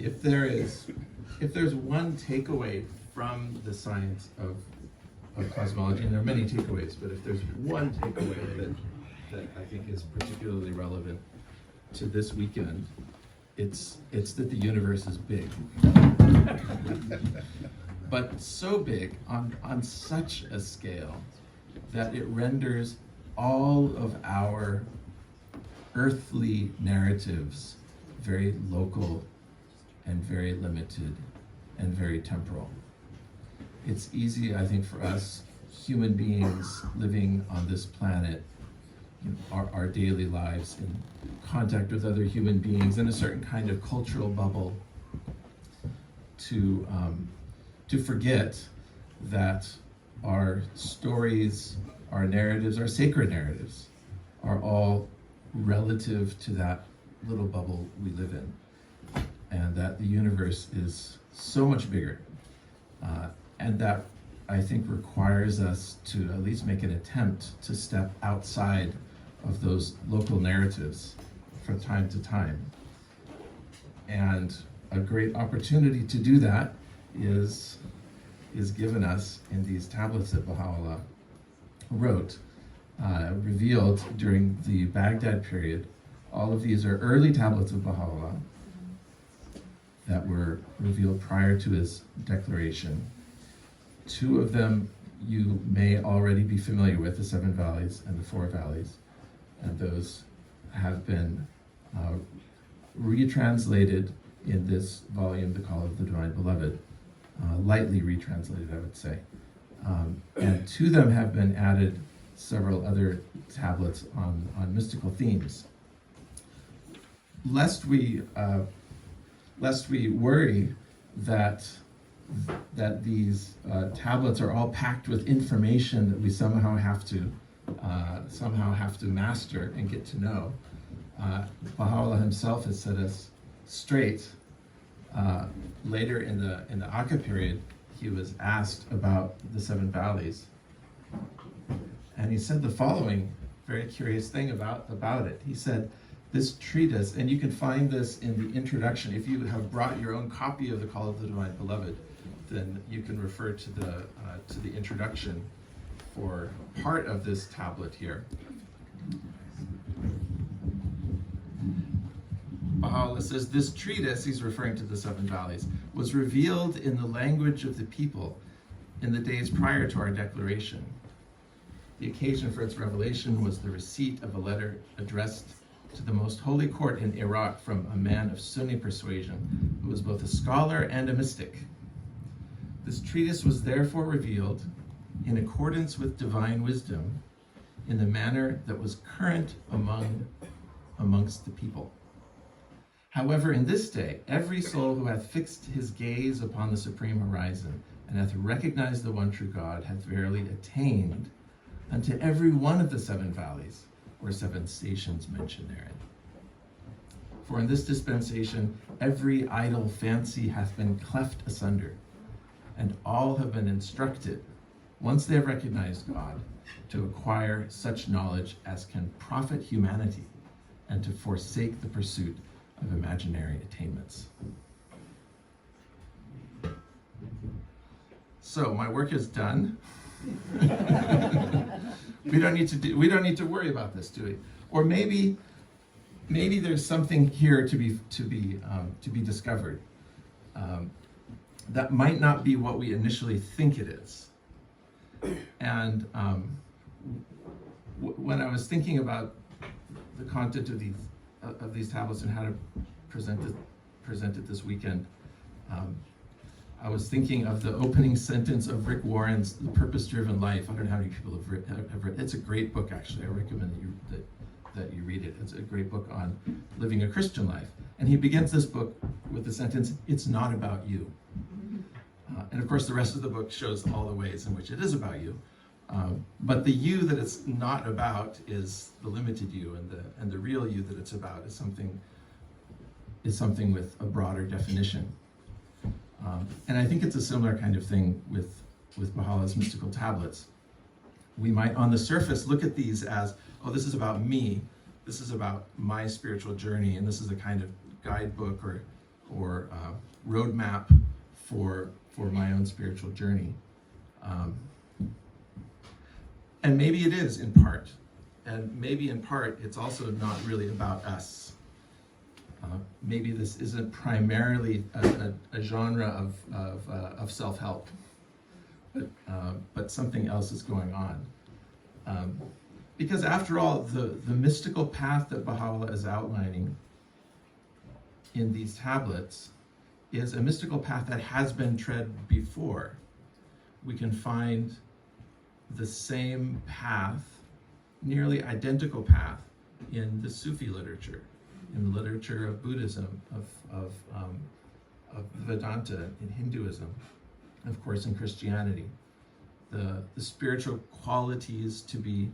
if there's one takeaway from the science of cosmology, and there are many takeaways, but if there's one takeaway that I think is particularly relevant to this weekend, it's that the universe is big. But so big, on such a scale, that it renders all of our earthly narratives very local and very limited and very temporal. It's easy, I think, for us human beings living on this planet, our daily lives in contact with other human beings in a certain kind of cultural bubble, to forget that our stories, our narratives, our sacred narratives, are all relative to that little bubble we live in, and that the universe is so much bigger, and that I think requires us to at least make an attempt to step outside of those local narratives from time to time. And a great opportunity to do that is given us in these tablets that Baha'u'llah wrote, revealed during the Baghdad period. All of these are early tablets of Baha'u'llah that were revealed prior to his declaration. Two of them you may already be familiar with, the Seven Valleys and the Four Valleys, and those have been retranslated in this volume, The Call of the Divine Beloved, lightly retranslated, I would say. And to them have been added several other tablets on mystical themes. Lest we worry that these tablets are all packed with information that we somehow have to master and get to know. Baha'u'llah himself has set us straight. Later in the Akka period, he was asked about the Seven Valleys, and he said the following very curious thing about it. He said, this treatise, and you can find this in the introduction. If you have brought your own copy of the Call of the Divine Beloved, then you can refer to the introduction for part of this tablet here. Baha'u'llah says, this treatise, he's referring to the Seven Valleys, was revealed in the language of the people in the days prior to our declaration. The occasion for its revelation was the receipt of a letter addressed to the most holy court in Iraq from a man of Sunni persuasion who was both a scholar and a mystic. This treatise was therefore revealed in accordance with divine wisdom in the manner that was current amongst the people. However, in this day, every soul who hath fixed his gaze upon the supreme horizon and hath recognized the one true God hath verily attained unto every one of the seven valleys or seven stations mentioned therein. For in this dispensation, every idle fancy hath been cleft asunder, and all have been instructed, once they have recognized God, to acquire such knowledge as can profit humanity and to forsake the pursuit of imaginary attainments. So my work is done. We don't need to worry about this, do we? Or maybe there's something here to be discovered that might not be what we initially think it is. And when I was thinking about the content of these tablets and how to present it this weekend, I was thinking of the opening sentence of Rick Warren's The Purpose-Driven Life. I don't know how many people have read. It's a great book, actually. I recommend that you read it. It's a great book on living a Christian life. And he begins this book with the sentence, "It's not about you." And of course, the rest of the book shows all the ways in which it is about you. But the you that it's not about is the limited you, and the real you that it's about is something with a broader definition. And I think it's a similar kind of thing with Baha'u'llah's mystical tablets. We might, on the surface, look at these as, oh, this is about me, this is about my spiritual journey, and this is a kind of guidebook or roadmap for my own spiritual journey. And maybe it is in part, and maybe in part it's also not really about us. Maybe this isn't primarily a genre of self-help, but something else is going on. Because after all, the mystical path that Baha'u'llah is outlining in these tablets is a mystical path that has been tread before. We can find the same path, nearly identical path, in the Sufi literature, in the literature of Buddhism, of Vedanta, in Hinduism, and of course in Christianity. The spiritual qualities to be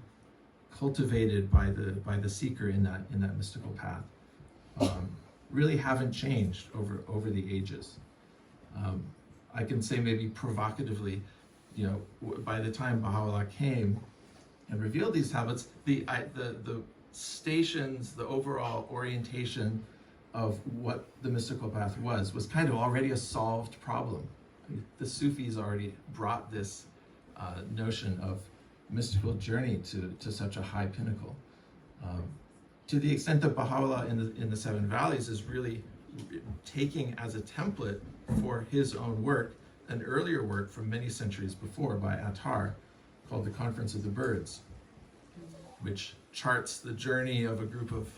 cultivated by the seeker in that mystical path really haven't changed over the ages. I can say maybe provocatively, by the time Baha'u'llah came and revealed these tablets, the stations, the overall orientation of what the mystical path was kind of already a solved problem. I mean, the Sufis already brought this notion of mystical journey to such a high pinnacle. To the extent that Baha'u'llah in the Seven Valleys is really taking as a template for his own work an earlier work from many centuries before by Attar called the Conference of the Birds, which charts the journey of a group of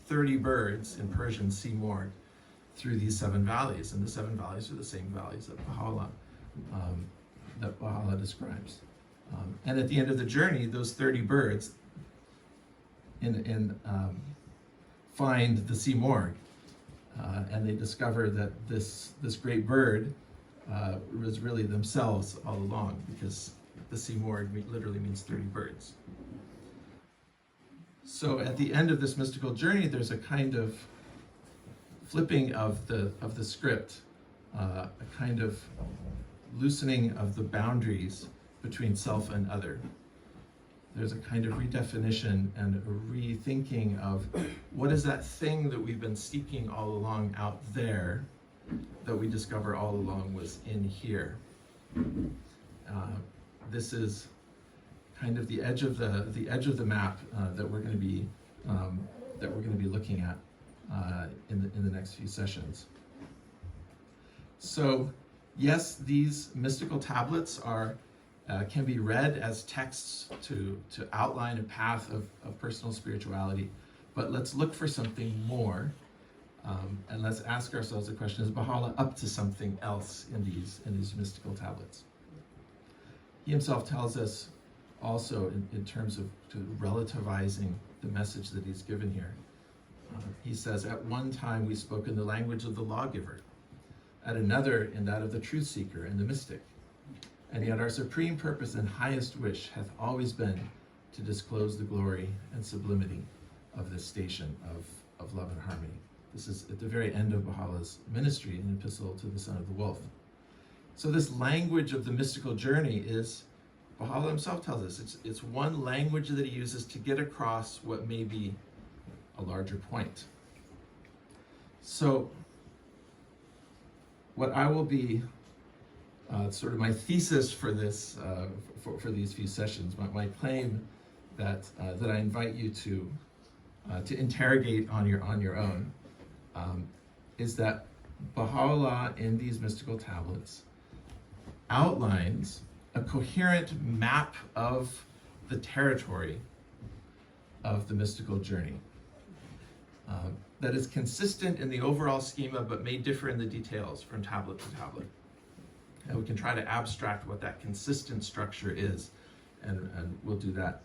30 birds, in Persian, Simorg, through these seven valleys. And the seven valleys are the same valleys that Baha'u'llah describes. And at the end of the journey, those 30 birds find the Simorg, and they discover that this great bird was really themselves all along, because the Simorg literally means 30 birds. So at the end of this mystical journey, there's a kind of flipping of the script, a kind of loosening of the boundaries between self and other. There's a kind of redefinition and a rethinking of what is that thing that we've been seeking all along out there that we discover all along was in here. This is kind of the edge of the map that we're going to be looking at in the next few sessions. So, yes, these mystical tablets can be read as texts to outline a path of personal spirituality, but let's look for something more, and let's ask ourselves the question: is Baha'u'llah up to something else in these mystical tablets? He himself tells us also in terms of relativizing the message that he's given here. He says, at one time we spoke in the language of the lawgiver, at another in that of the truth seeker and the mystic. And yet our supreme purpose and highest wish hath always been to disclose the glory and sublimity of this station of love and harmony. This is at the very end of Baha'u'llah's ministry, an epistle to the Son of the Wolf. So this language of the mystical journey is, Baha'u'llah himself tells us, it's one language that he uses to get across what may be a larger point. So what I will be sort of my thesis for this, for these few sessions, my claim that I invite you to interrogate on your own, is that Baha'u'llah in these mystical tablets outlines a coherent map of the territory of the mystical journey that is consistent in the overall schema but may differ in the details from tablet to tablet. And we can try to abstract what that consistent structure is, and we'll do that.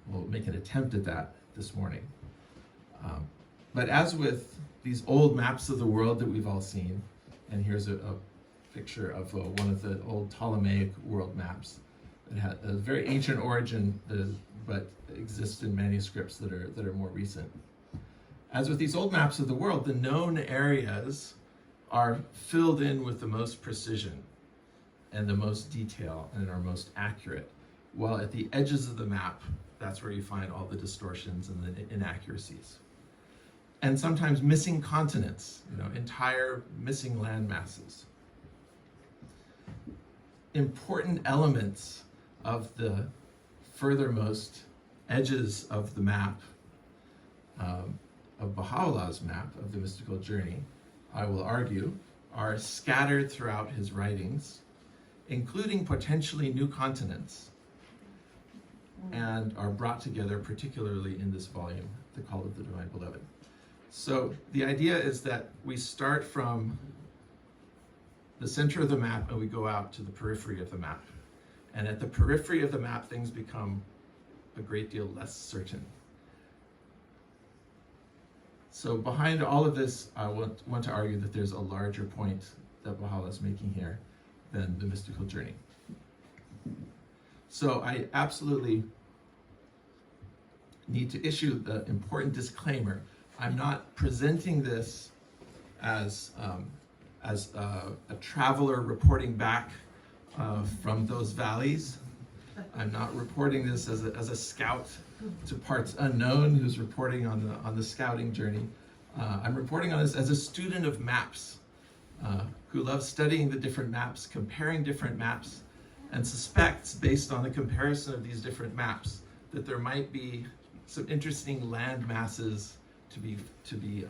We'll make an attempt at that this morning. But as with these old maps of the world that we've all seen, and here's a picture of one of the old Ptolemaic world maps that had a very ancient origin, but exists in manuscripts that are more recent. As with these old maps of the world, the known areas are filled in with the most precision and the most detail and are most accurate, while at the edges of the map, that's where you find all the distortions and the inaccuracies. and sometimes missing continents, entire missing land masses. Important elements of the furthermost edges of the map, of Baha'u'llah's map of the mystical journey, I will argue, are scattered throughout his writings, including potentially new continents, and are brought together particularly in this volume, The Call of the Divine Beloved. So the idea is that we start from the center of the map and we go out to the periphery of the map. And at the periphery of the map, things become a great deal less certain. So behind all of this, I want to argue that there's a larger point that Baha'u'llah is making here than the mystical journey. So I absolutely need to issue the important disclaimer. I'm not presenting this as a traveler reporting back from those valleys. I'm not reporting this as a scout to parts unknown who's reporting on the scouting journey. I'm reporting on this as a student of maps who loves studying the different maps, comparing different maps, and suspects, based on the comparison of these different maps, that there might be some interesting land masses to be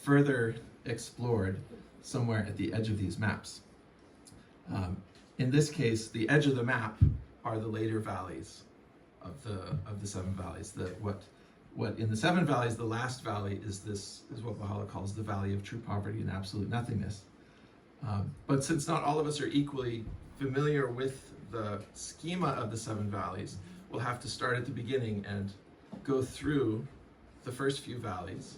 further explored somewhere at the edge of these maps. In this case, the edge of the map are the later valleys of the seven valleys. What in the seven valleys, the last valley is what Baha'u'llah calls the valley of true poverty and absolute nothingness. But since not all of us are equally familiar with the schema of the seven valleys, we'll have to start at the beginning and go through the first few valleys.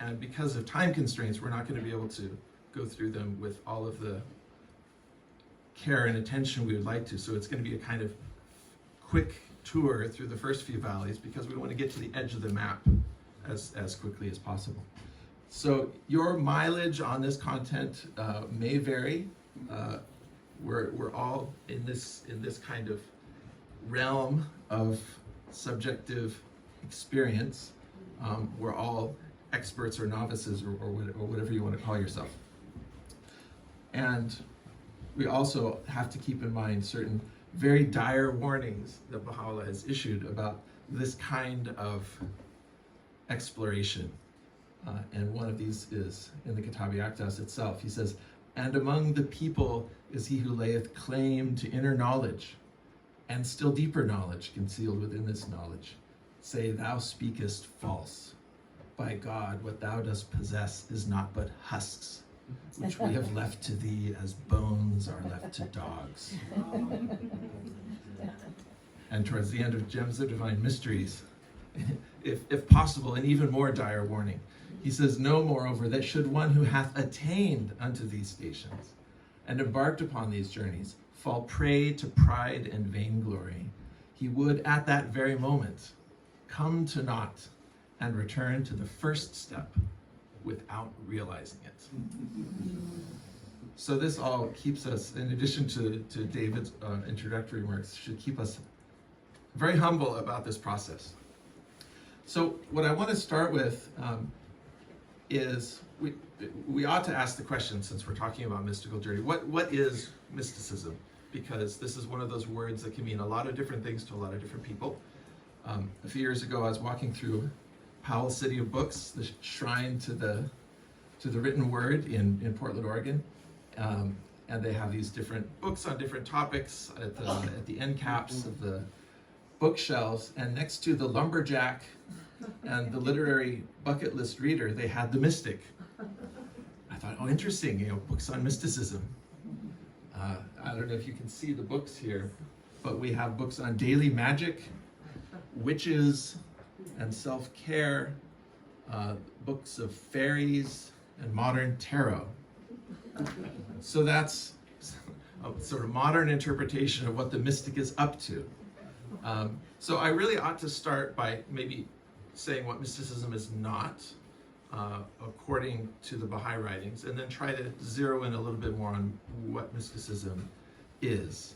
And because of time constraints, we're not going to be able to go through them with all of the care and attention we would like to. So it's going to be a kind of quick tour through the first few valleys because we want to get to the edge of the map as quickly as possible. So your mileage on this content may vary. We're all in this kind of realm of subjective experience. We're all experts or novices or whatever you want to call yourself. And we also have to keep in mind certain very dire warnings that Baha'u'llah has issued about this kind of exploration. And one of these is in the Kitabi Akdas itself. He says, "And among the people is he who layeth claim to inner knowledge, and still deeper knowledge concealed within this knowledge. Say, thou speakest false. By God, what thou dost possess is not but husks, which we have left to thee as bones are left to dogs." And towards the end of Gems of Divine Mysteries, if possible, an even more dire warning. He says, "Know, moreover, that should one who hath attained unto these stations and embarked upon these journeys fall prey to pride and vainglory, he would at that very moment come to naught and return to the first step without realizing it." So this all keeps us, in addition to David's introductory remarks, should keep us very humble about this process. So what I want to start with is we ought to ask the question, since we're talking about mystical journey, what is mysticism? Because this is one of those words that can mean a lot of different things to a lot of different people. A few years ago, I was walking through Powell's City of Books, the shrine to the written word in Portland, Oregon, and they have these different books on different topics at the end caps of the bookshelves, and next to the lumberjack and the literary bucket list reader, they had the mystic. I thought, oh, interesting, books on mysticism. I don't know if you can see the books here, but we have books on daily magic, witches, and self-care, books of fairies, and modern tarot. So that's a sort of modern interpretation of what the mystic is up to. So I really ought to start by maybe saying what mysticism is not, according to the Baha'i writings, and then try to zero in a little bit more on what mysticism is.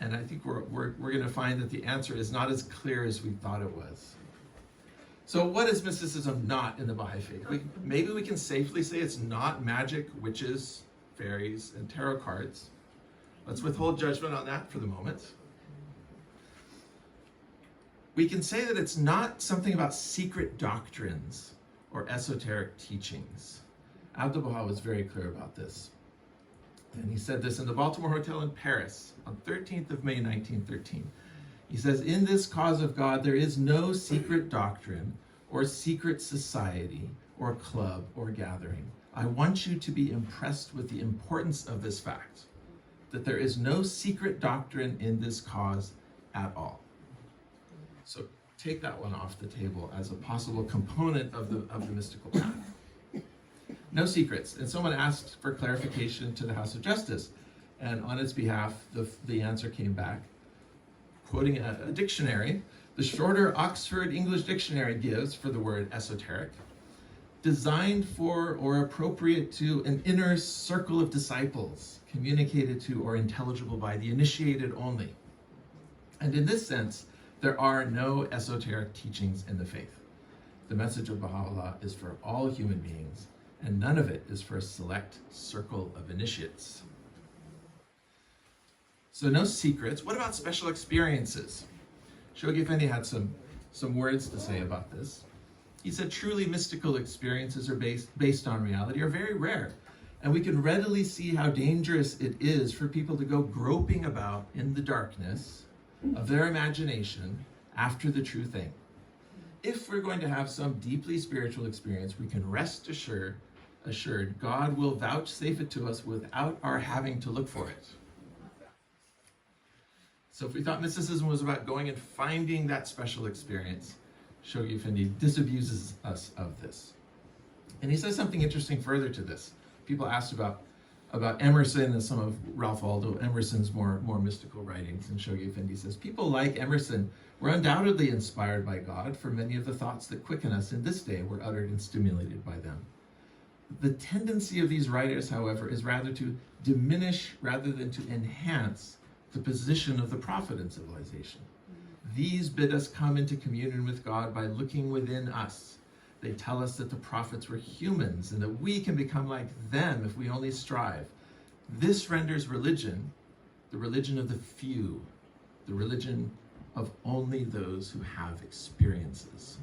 And I think we're going to find that the answer is not as clear as we thought it was. So what is mysticism not in the Baha'i faith? Maybe we can safely say it's not magic, witches, fairies, and tarot cards. Let's withhold judgment on that for the moment. We can say that it's not something about secret doctrines or esoteric teachings. Abdu'l-Baha was very clear about this. And he said this in the Baltimore Hotel in Paris on 13th of May, 1913. He says, "In this cause of God, there is no secret doctrine or secret society or club or gathering. I want you to be impressed with the importance of this fact, that there is no secret doctrine in this cause at all." So take that one off the table as a possible component of the mystical path. No secrets. And someone asked for clarification to the House of Justice, and on its behalf, the answer came back, quoting a dictionary. The shorter Oxford English Dictionary gives for the word esoteric, designed for or appropriate to an inner circle of disciples, communicated to or intelligible by the initiated only. And in this sense, there are no esoteric teachings in the faith. The message of Baha'u'llah is for all human beings, and none of it is for a select circle of initiates. So no secrets. What about special experiences? Shoghi Effendi had some words to say about this. He said, truly mystical experiences are based on reality are very rare, and we can readily see how dangerous it is for people to go groping about in the darkness of their imagination after the true thing. If we're going to have some deeply spiritual experience, we can rest assured God will vouchsafe it to us without our having to look for it. So if we thought mysticism was about going and finding that special experience, Shoghi Effendi disabuses us of this. And he says something interesting further to this. People asked about Emerson and some of Ralph Waldo Emerson's more mystical writings, and Shoghi Effendi says, people like Emerson were undoubtedly inspired by God, for many of the thoughts that quicken us in this day were uttered and stimulated by them. The tendency of these writers, however, is rather to diminish rather than to enhance the position of the prophet in civilization. These bid us come into communion with God by looking within us. They tell us that the prophets were humans and that we can become like them if we only strive. This renders religion the religion of the few, the religion of only those who have experiences.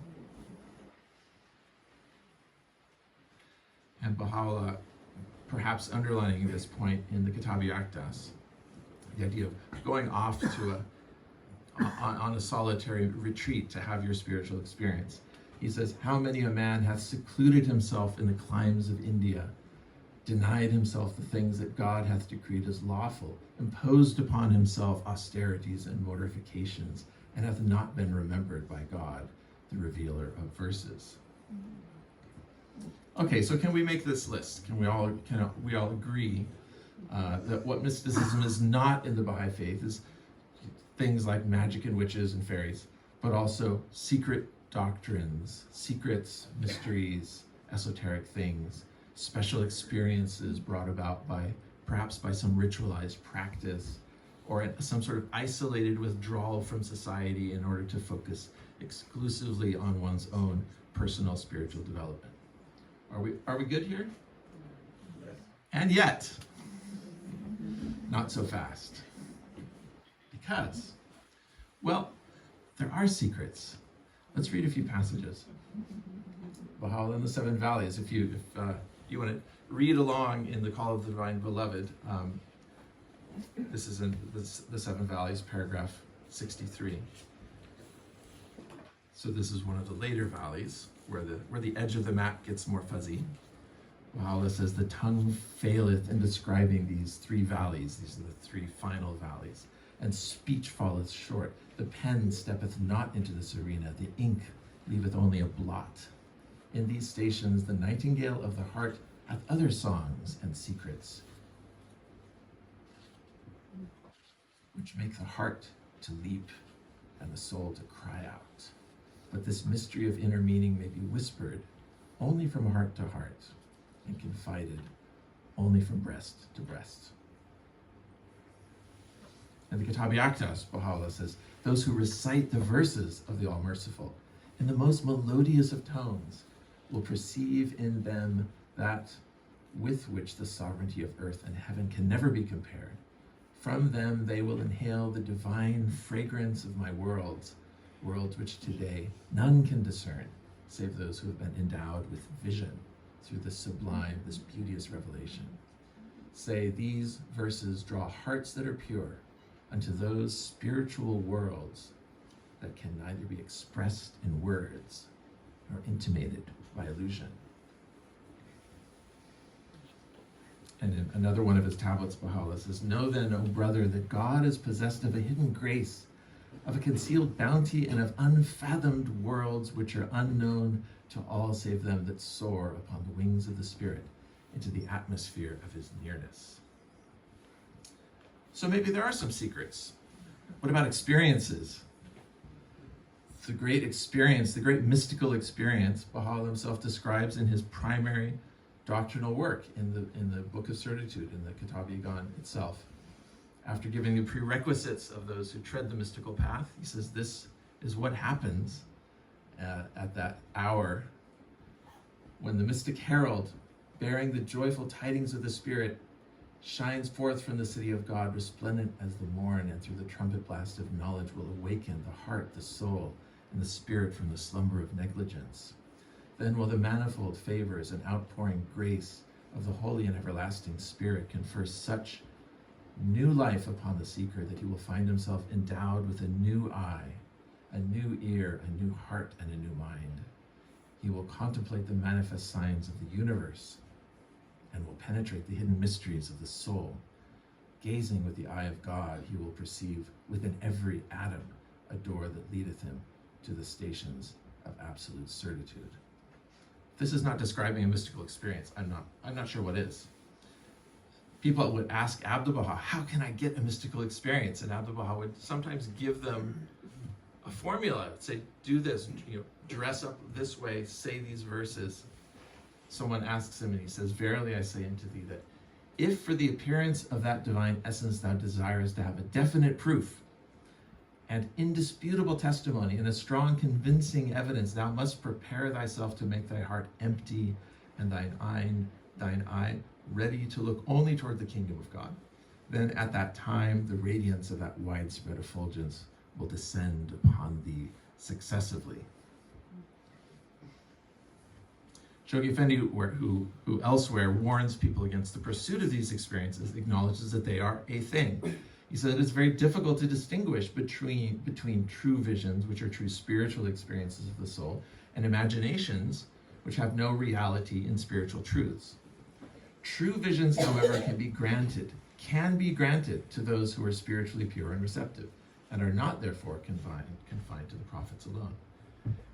And Baha'u'llah, perhaps underlining this point in the Kitab-i Aqdas, the idea of going off to on a solitary retreat to have your spiritual experience. He says, how many a man hath secluded himself in the climes of India, denied himself the things that God hath decreed as lawful, imposed upon himself austerities and mortifications, and hath not been remembered by God, the revealer of verses. Okay, so can we make this list? Can we all agree that what mysticism is not in the Baha'i faith is things like magic and witches and fairies, but also secret doctrines, secrets, mysteries, esoteric things, special experiences brought about perhaps by some ritualized practice, or some sort of isolated withdrawal from society in order to focus exclusively on one's own personal spiritual development. Are we good here? Yes. And yet, not so fast. Because, well, there are secrets. Let's read a few passages. Baha'u'llah in the Seven Valleys. If you want to read along in the Call of the Divine Beloved, this is in the Seven Valleys, paragraph 63. So this is one of the later valleys where the edge of the map gets more fuzzy. Baha'u'llah says, the tongue faileth in describing these three valleys. These are the three final valleys. And speech falleth short. The pen steppeth not into this arena. The ink leaveth only a blot. In these stations, the nightingale of the heart hath other songs and secrets, which make the heart to leap and the soul to cry out. But this mystery of inner meaning may be whispered only from heart to heart, and confided only from breast to breast. In the Kitab-i Aqdas, Baha'u'llah says, those who recite the verses of the All-Merciful in the most melodious of tones, will perceive in them that with which the sovereignty of earth and heaven can never be compared. From them they will inhale the divine fragrance of my worlds which today none can discern, save those who have been endowed with vision through this sublime, this beauteous revelation. Say, these verses draw hearts that are pure unto those spiritual worlds that can neither be expressed in words nor intimated by illusion. And in another one of his tablets, Baha'u'llah says, know then, O brother, that God is possessed of a hidden grace, of a concealed bounty, and of unfathomed worlds which are unknown to all save them that soar upon the wings of the Spirit into the atmosphere of his nearness. So maybe there are some secrets. What about experiences? The great experience, the great mystical experience, Baha'u'llah himself describes in his primary doctrinal work in the Book of Certitude, in the Kitab-i-Igan itself. After giving the prerequisites of those who tread the mystical path, he says this is what happens at that hour when the mystic herald, bearing the joyful tidings of the Spirit, shines forth from the city of God, resplendent as the morn, and through the trumpet blast of knowledge will awaken the heart, the soul, and the spirit from the slumber of negligence. Then will the manifold favors and outpouring grace of the holy and everlasting Spirit confer such new life upon the seeker that he will find himself endowed with a new eye, a new ear, a new heart, and a new mind. He will contemplate the manifest signs of the universe and will penetrate the hidden mysteries of the soul. Gazing with the eye of God, he will perceive within every atom a door that leadeth him to the stations of absolute certitude. This is not describing a mystical experience. I'm not sure what is. People would ask Abdu'l-Baha, how can I get a mystical experience? And Abdu'l-Baha would sometimes give them a formula, say, do this, dress up this way, say these verses. Someone asks him and he says, verily I say unto thee that if for the appearance of that divine essence thou desirest to have a definite proof and indisputable testimony and a strong convincing evidence, thou must prepare thyself to make thy heart empty and thine eye ready to look only toward the kingdom of God. Then at that time the radiance of that widespread effulgence will descend upon thee successively. Shoghi Effendi, who elsewhere warns people against the pursuit of these experiences, acknowledges that they are a thing. He said it's very difficult to distinguish between true visions, which are true spiritual experiences of the soul, and imaginations, which have no reality in spiritual truths. True visions, however, can be granted to those who are spiritually pure and receptive, and are not therefore confined to the prophets alone.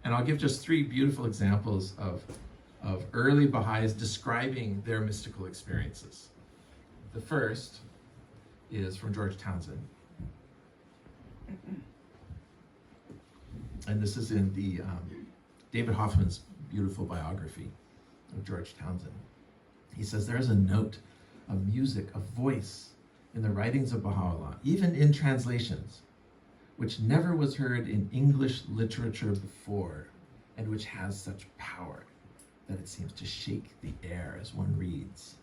And I'll give just three beautiful examples of early Baha'is describing their mystical experiences. The first is from George Townsend. And this is in the David Hoffman's beautiful biography of George Townsend. He says, there is a note, a music, a voice in the writings of Baha'u'llah, even in translations, which never was heard in English literature before, and which has such power that it seems to shake the air as one reads.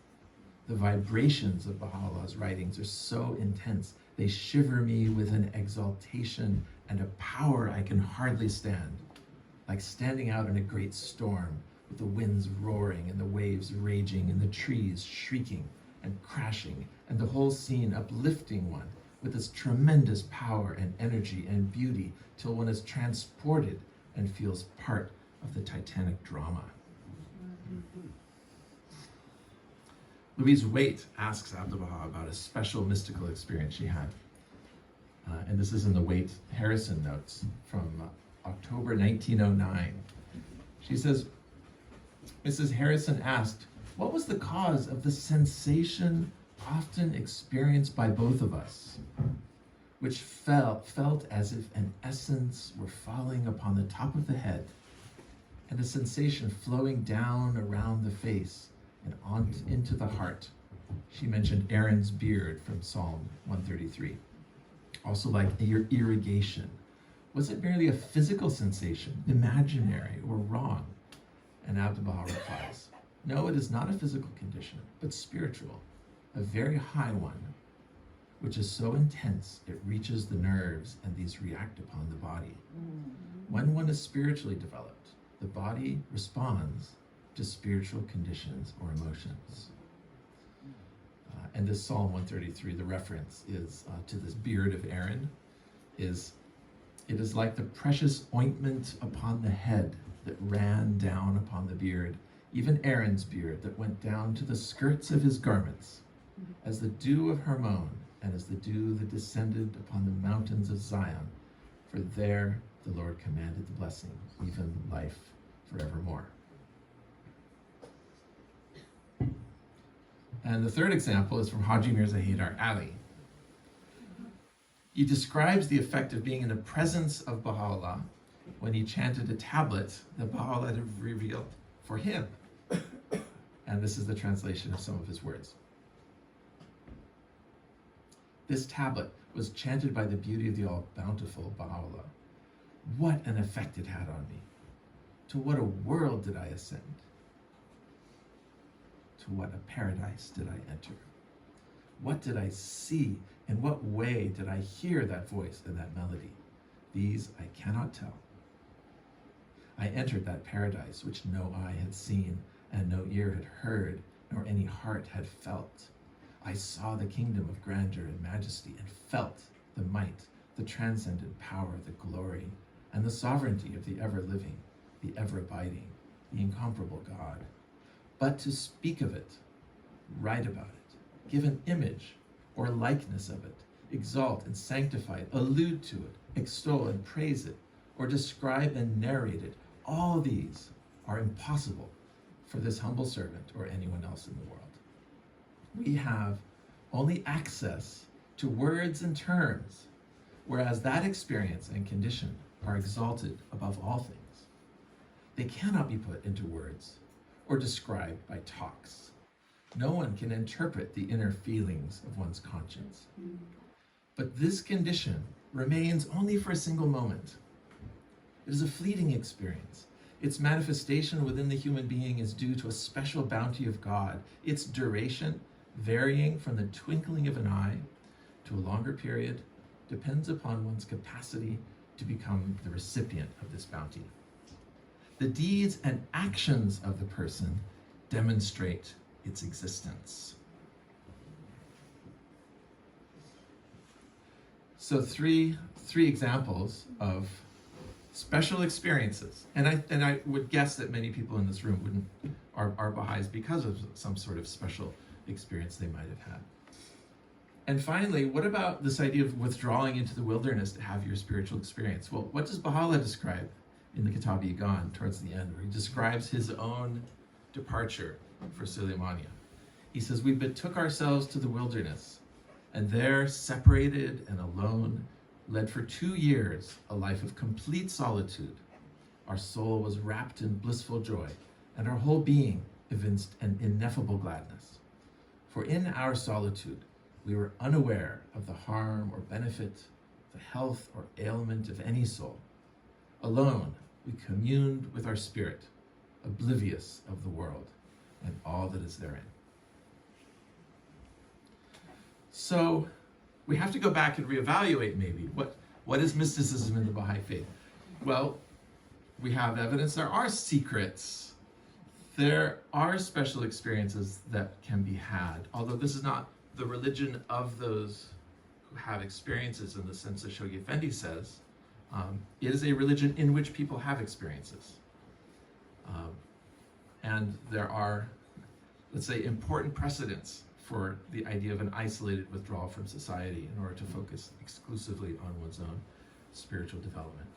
The vibrations of Baha'u'llah's writings are so intense, they shiver me with an exaltation and a power I can hardly stand, like standing out in a great storm, with the winds roaring and the waves raging and the trees shrieking and crashing, and the whole scene uplifting one with its tremendous power and energy and beauty, till one is transported and feels part of the titanic drama. Louise Waite asks Abdu'l-Baha about a special mystical experience she had. And this is in the Waite-Harrison notes from October 1909. She says, Mrs. Harrison asked, what was the cause of the sensation often experienced by both of us, which felt as if an essence were falling upon the top of the head, and a sensation flowing down around the face and on into the heart? She mentioned Aaron's beard from Psalm 133. Also like irrigation, Was it merely a physical sensation, imaginary or wrong? And Abdu'l-Baha replies, no, it is not a physical condition, but spiritual, a very high one, which is so intense it reaches the nerves and these react upon the body. When one is spiritually developed, the body responds to spiritual conditions or emotions. And this Psalm 133, the reference is to this beard of Aaron, it is like the precious ointment upon the head that ran down upon the beard, even Aaron's beard that went down to the skirts of his garments, as the dew of Hermon, and as the dew that descended upon the mountains of Zion, for there the Lord commanded the blessing, even life forevermore. And the third example is from Haji Mirza Haydar Ali. He describes the effect of being in the presence of Baha'u'llah when he chanted a tablet that Baha'u'llah had revealed for him. And this is the translation of some of his words. This tablet was chanted by the beauty of the all-bountiful Baha'u'llah. What an effect it had on me. To what a world did I ascend? To what a paradise did I enter? What did I see? In what way did I hear that voice and that melody? These I cannot tell. I entered that paradise which no eye had seen, and no ear had heard, nor any heart had felt. I saw the kingdom of grandeur and majesty, and felt the might, the transcendent power, the glory, and the sovereignty of the ever-living, the ever-abiding, the incomparable God. But to speak of it, write about it, give an image or likeness of it, exalt and sanctify it, allude to it, extol and praise it, or describe and narrate it, all these are impossible for this humble servant or anyone else in the world. We have only access to words and terms, whereas that experience and condition are exalted above all things. They cannot be put into words or described by talks. No one can interpret the inner feelings of one's conscience. But this condition remains only for a single moment. It is a fleeting experience. Its manifestation within the human being is due to a special bounty of God. Its duration, varying from the twinkling of an eye to a longer period, depends upon one's capacity to become the recipient of this bounty. The deeds and actions of the person demonstrate its existence. So three examples of special experiences, and I would guess that many people in this room are Baha'is because of some sort of special experience they might have had. And finally, what about this idea of withdrawing into the wilderness to have your spiritual experience? Well, what does Baha'u'llah describe in the Kitab-i-Iqan towards the end, where he describes his own departure for Suleymania? He says, we betook ourselves to the wilderness, and there, separated and alone, led for 2 years a life of complete solitude. Our soul was wrapped in blissful joy, and our whole being evinced an ineffable gladness. For in our solitude, we were unaware of the harm or benefit, the health or ailment of any soul. Alone, we communed with our spirit, oblivious of the world and all that is therein. So we have to go back and reevaluate maybe what is mysticism in the Baha'i faith? Well, we have evidence there are secrets. There are special experiences that can be had, although this is not the religion of those who have experiences in the sense that Shoghi Effendi says. It is a religion in which people have experiences. And there are, let's say, important precedents for the idea of an isolated withdrawal from society in order to focus exclusively on one's own spiritual development.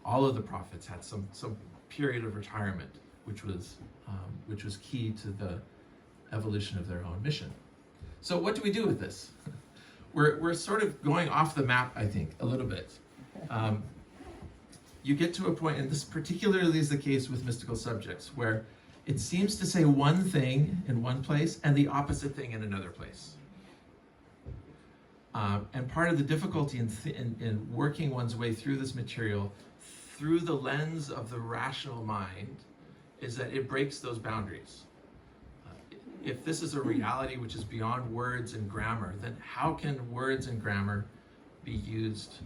All of the prophets had some period of retirement, which was key to the evolution of their own mission. So what do we do with this? We're sort of going off the map, I think, a little bit. You get to a point, and this particularly is the case with mystical subjects, where it seems to say one thing in one place and the opposite thing in another place. And part of the difficulty in working one's way through this material through the lens of the rational mind is that it breaks those boundaries. If this is a reality which is beyond words and grammar, then how can words and grammar be used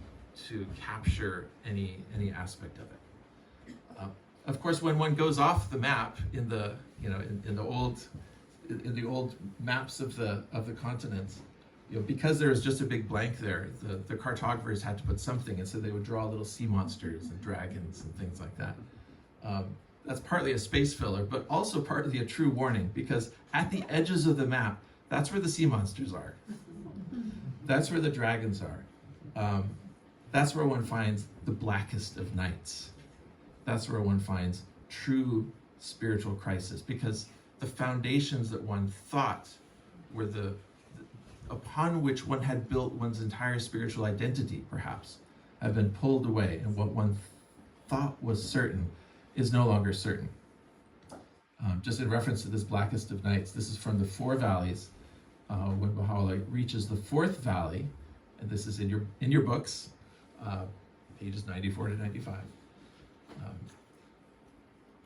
to capture any aspect of it? Of course, when one goes off the map in the old maps of the continents, because there was just a big blank there, the cartographers had to put something, and so they would draw little sea monsters and dragons and things like that. That's partly a space filler, but also partly a true warning, because at the edges of the map, that's where the sea monsters are. That's where the dragons are. That's where one finds the blackest of nights. That's where one finds true spiritual crisis, because the foundations that one thought were upon which one had built one's entire spiritual identity, perhaps, have been pulled away, and what one thought was certain is no longer certain. Just in reference to this blackest of nights, this is from the Four Valleys, when Baha'u'llah reaches the fourth valley, and this is in your books, pages 94 to 95.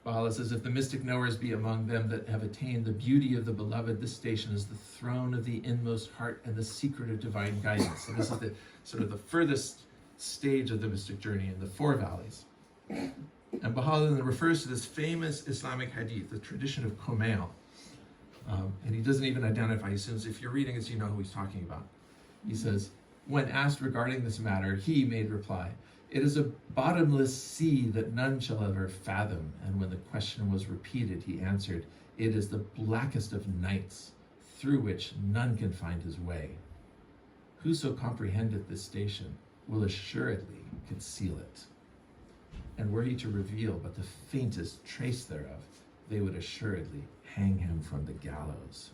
Baha'u'llah says, if the mystic knowers be among them that have attained the beauty of the beloved, this station is the throne of the inmost heart and the secret of divine guidance. So this is the sort of the furthest stage of the mystic journey in the Four Valleys. And Baha'u'llah then refers to this famous Islamic hadith, the tradition of Kumail. And he doesn't even identify. He says, if you're reading this, you know who he's talking about. He says, when asked regarding this matter, he made reply, it is a bottomless sea that none shall ever fathom. And when the question was repeated, he answered, it is the blackest of nights, through which none can find his way. Whoso comprehendeth this station will assuredly conceal it. And were he to reveal but the faintest trace thereof, they would assuredly hang him from the gallows.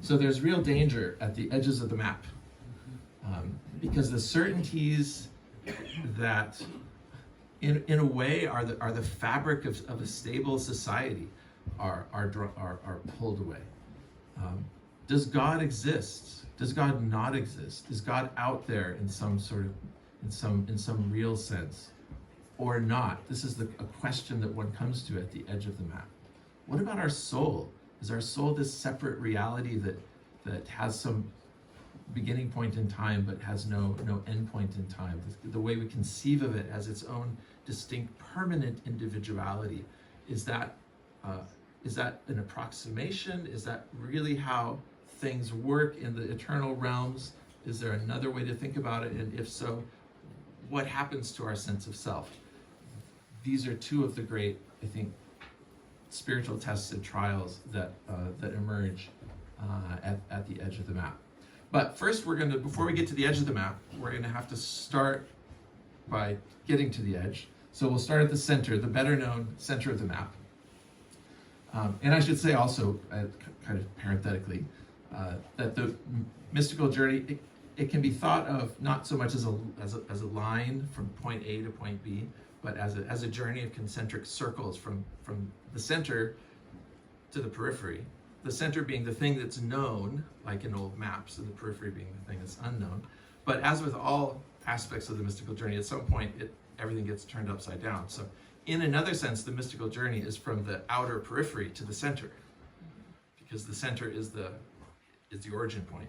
So there's real danger at the edges of the map, because the certainties that, in a way, are the fabric of a stable society are pulled away. Does God exist? Does God not exist? Is God out there in some sort of in some real sense, or not? This is a question that one comes to at the edge of the map. What about our soul? Is our soul this separate reality that has some beginning point in time but has no end point in time? The way we conceive of it as its own distinct permanent individuality, is that an approximation? Is that really how things work in the eternal realms? Is there another way to think about it? And if so, what happens to our sense of self? These are two of the great, I think, spiritual tests and trials that emerge at the edge of the map. But first, before we get to the edge of the map, we're gonna have to start by getting to the edge. So we'll start at the center, the better known center of the map. And I should say also, kind of parenthetically, that the mystical journey, it can be thought of not so much as a line from point A to point B, but as a journey of concentric circles from the center to the periphery. The center being the thing that's known, like in old maps, and the periphery being the thing that's unknown. But as with all aspects of the mystical journey, at some point everything gets turned upside down. So in another sense, the mystical journey is from the outer periphery to the center, because the center is the origin point.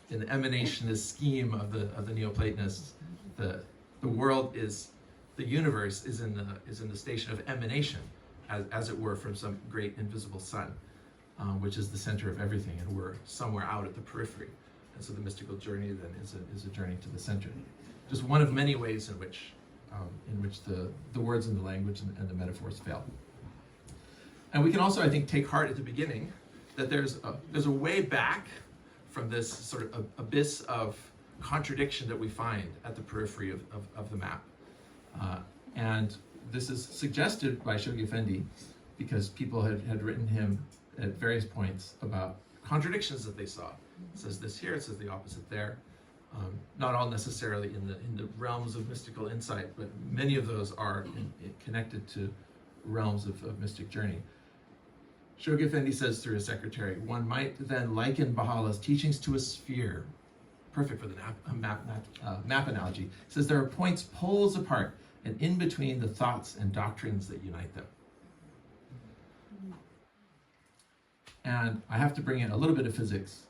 In the emanationist scheme of the Neoplatonists, the world the universe is in the station of emanation, as it were, from some great invisible sun, which is the center of everything, and we're somewhere out at the periphery. And so the mystical journey then is a journey to the center. Just one of many ways in which the words and the language and the metaphors fail. And we can also, I think, take heart at the beginning that there's a way back from this sort of abyss of contradiction that we find at the periphery of the map. And this is suggested by Shoghi Effendi, because people had written him at various points about contradictions that they saw. It says this here, it says the opposite there. Not all necessarily in the realms of mystical insight, but many of those are connected to realms of mystic journey. Shoghi Effendi says through his secretary, one might then liken Baha'u'llah's teachings to a sphere. Perfect for the map analogy. He says there are points poles apart, and in between the thoughts and doctrines that unite them. And I have to bring in a little bit of physics.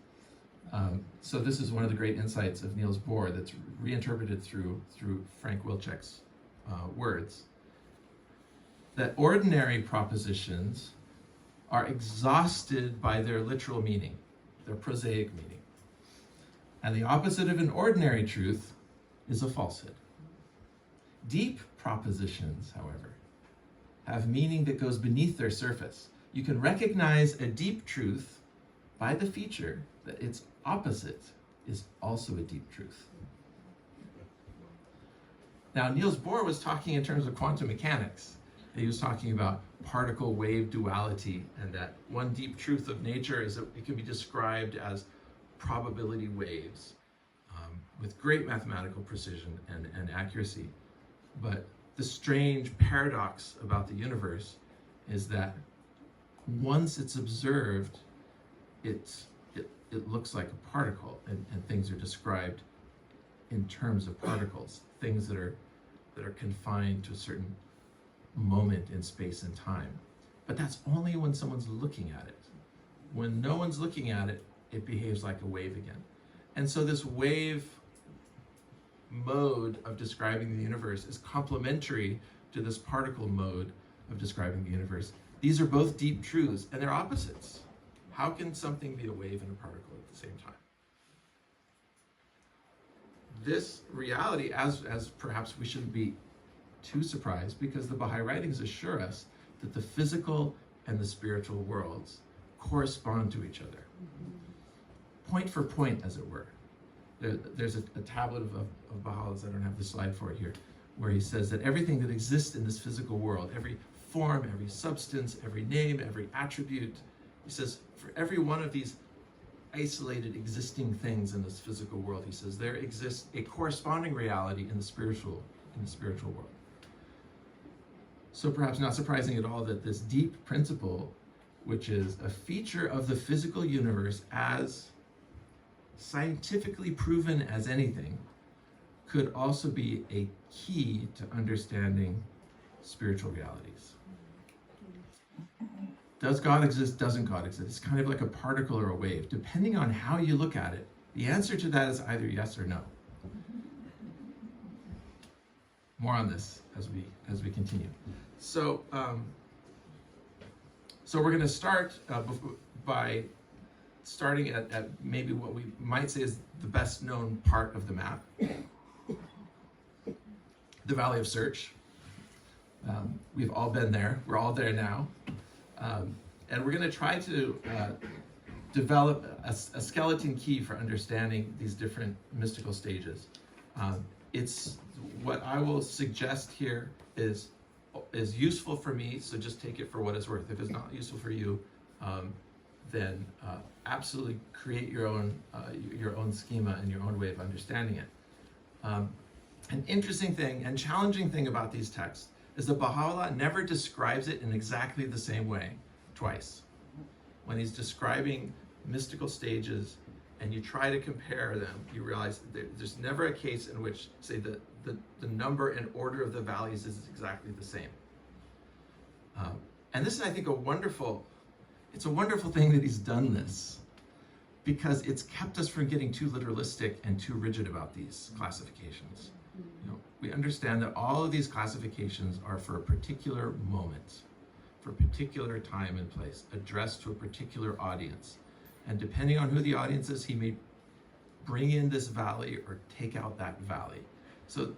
So this is one of the great insights of Niels Bohr that's reinterpreted through Frank Wilczek's words. That ordinary propositions are exhausted by their literal meaning, their prosaic meaning. And the opposite of an ordinary truth is a falsehood. Deep propositions, however, have meaning that goes beneath their surface. You can recognize a deep truth by the feature that its opposite is also a deep truth. Now, Niels Bohr was talking in terms of quantum mechanics. He was talking about particle-wave duality, and that one deep truth of nature is that it can be described as probability waves with great mathematical precision and accuracy. But the strange paradox about the universe is that once it's observed, it looks like a particle, and things are described in terms of particles, things that are confined to a certain moment in space and time. But that's only when someone's looking at it. When no one's looking at it, it behaves like a wave again. And so this wave mode of describing the universe is complementary to this particle mode of describing the universe. These are both deep truths, and they're opposites. How can something be a wave and a particle at the same time? This reality, as perhaps we shouldn't be too surprised, because the Baha'i writings assure us that the physical and the spiritual worlds correspond to each other. Point for point, as it were. There's a tablet of Baha'u'llah's, I don't have the slide for it here, where he says that everything that exists in this physical world, every form, every substance, every name, every attribute, he says, for every one of these isolated existing things in this physical world, he says, there exists a corresponding reality in the spiritual world. So perhaps not surprising at all that this deep principle, which is a feature of the physical universe as scientifically proven as anything, could also be a key to understanding spiritual realities. Does God exist? Doesn't God exist? It's kind of like a particle or a wave. Depending on how you look at it, the answer to that is either yes or no. More on this as we continue. So we're going to start by starting at maybe what we might say is the best known part of the map, the Valley of Search. We've all been there. We're all there now. And we're going to try to develop a skeleton key for understanding these different mystical stages. It's what I will suggest here is useful for me, so just take it for what it's worth. If it's not useful for you, then absolutely create your own schema and your own way of understanding it. An interesting thing and challenging thing about these texts is that Baha'u'llah never describes it in exactly the same way twice. When he's describing mystical stages and you try to compare them, you realize there's never a case in which, say, the number and order of the valleys is exactly the same. And this is, I think, a wonderful thing that he's done this, because it's kept us from getting too literalistic and too rigid about these classifications. You know, we understand that all of these classifications are for a particular moment, for a particular time and place, addressed to a particular audience. And depending on who the audience is, he may bring in this valley or take out that valley. So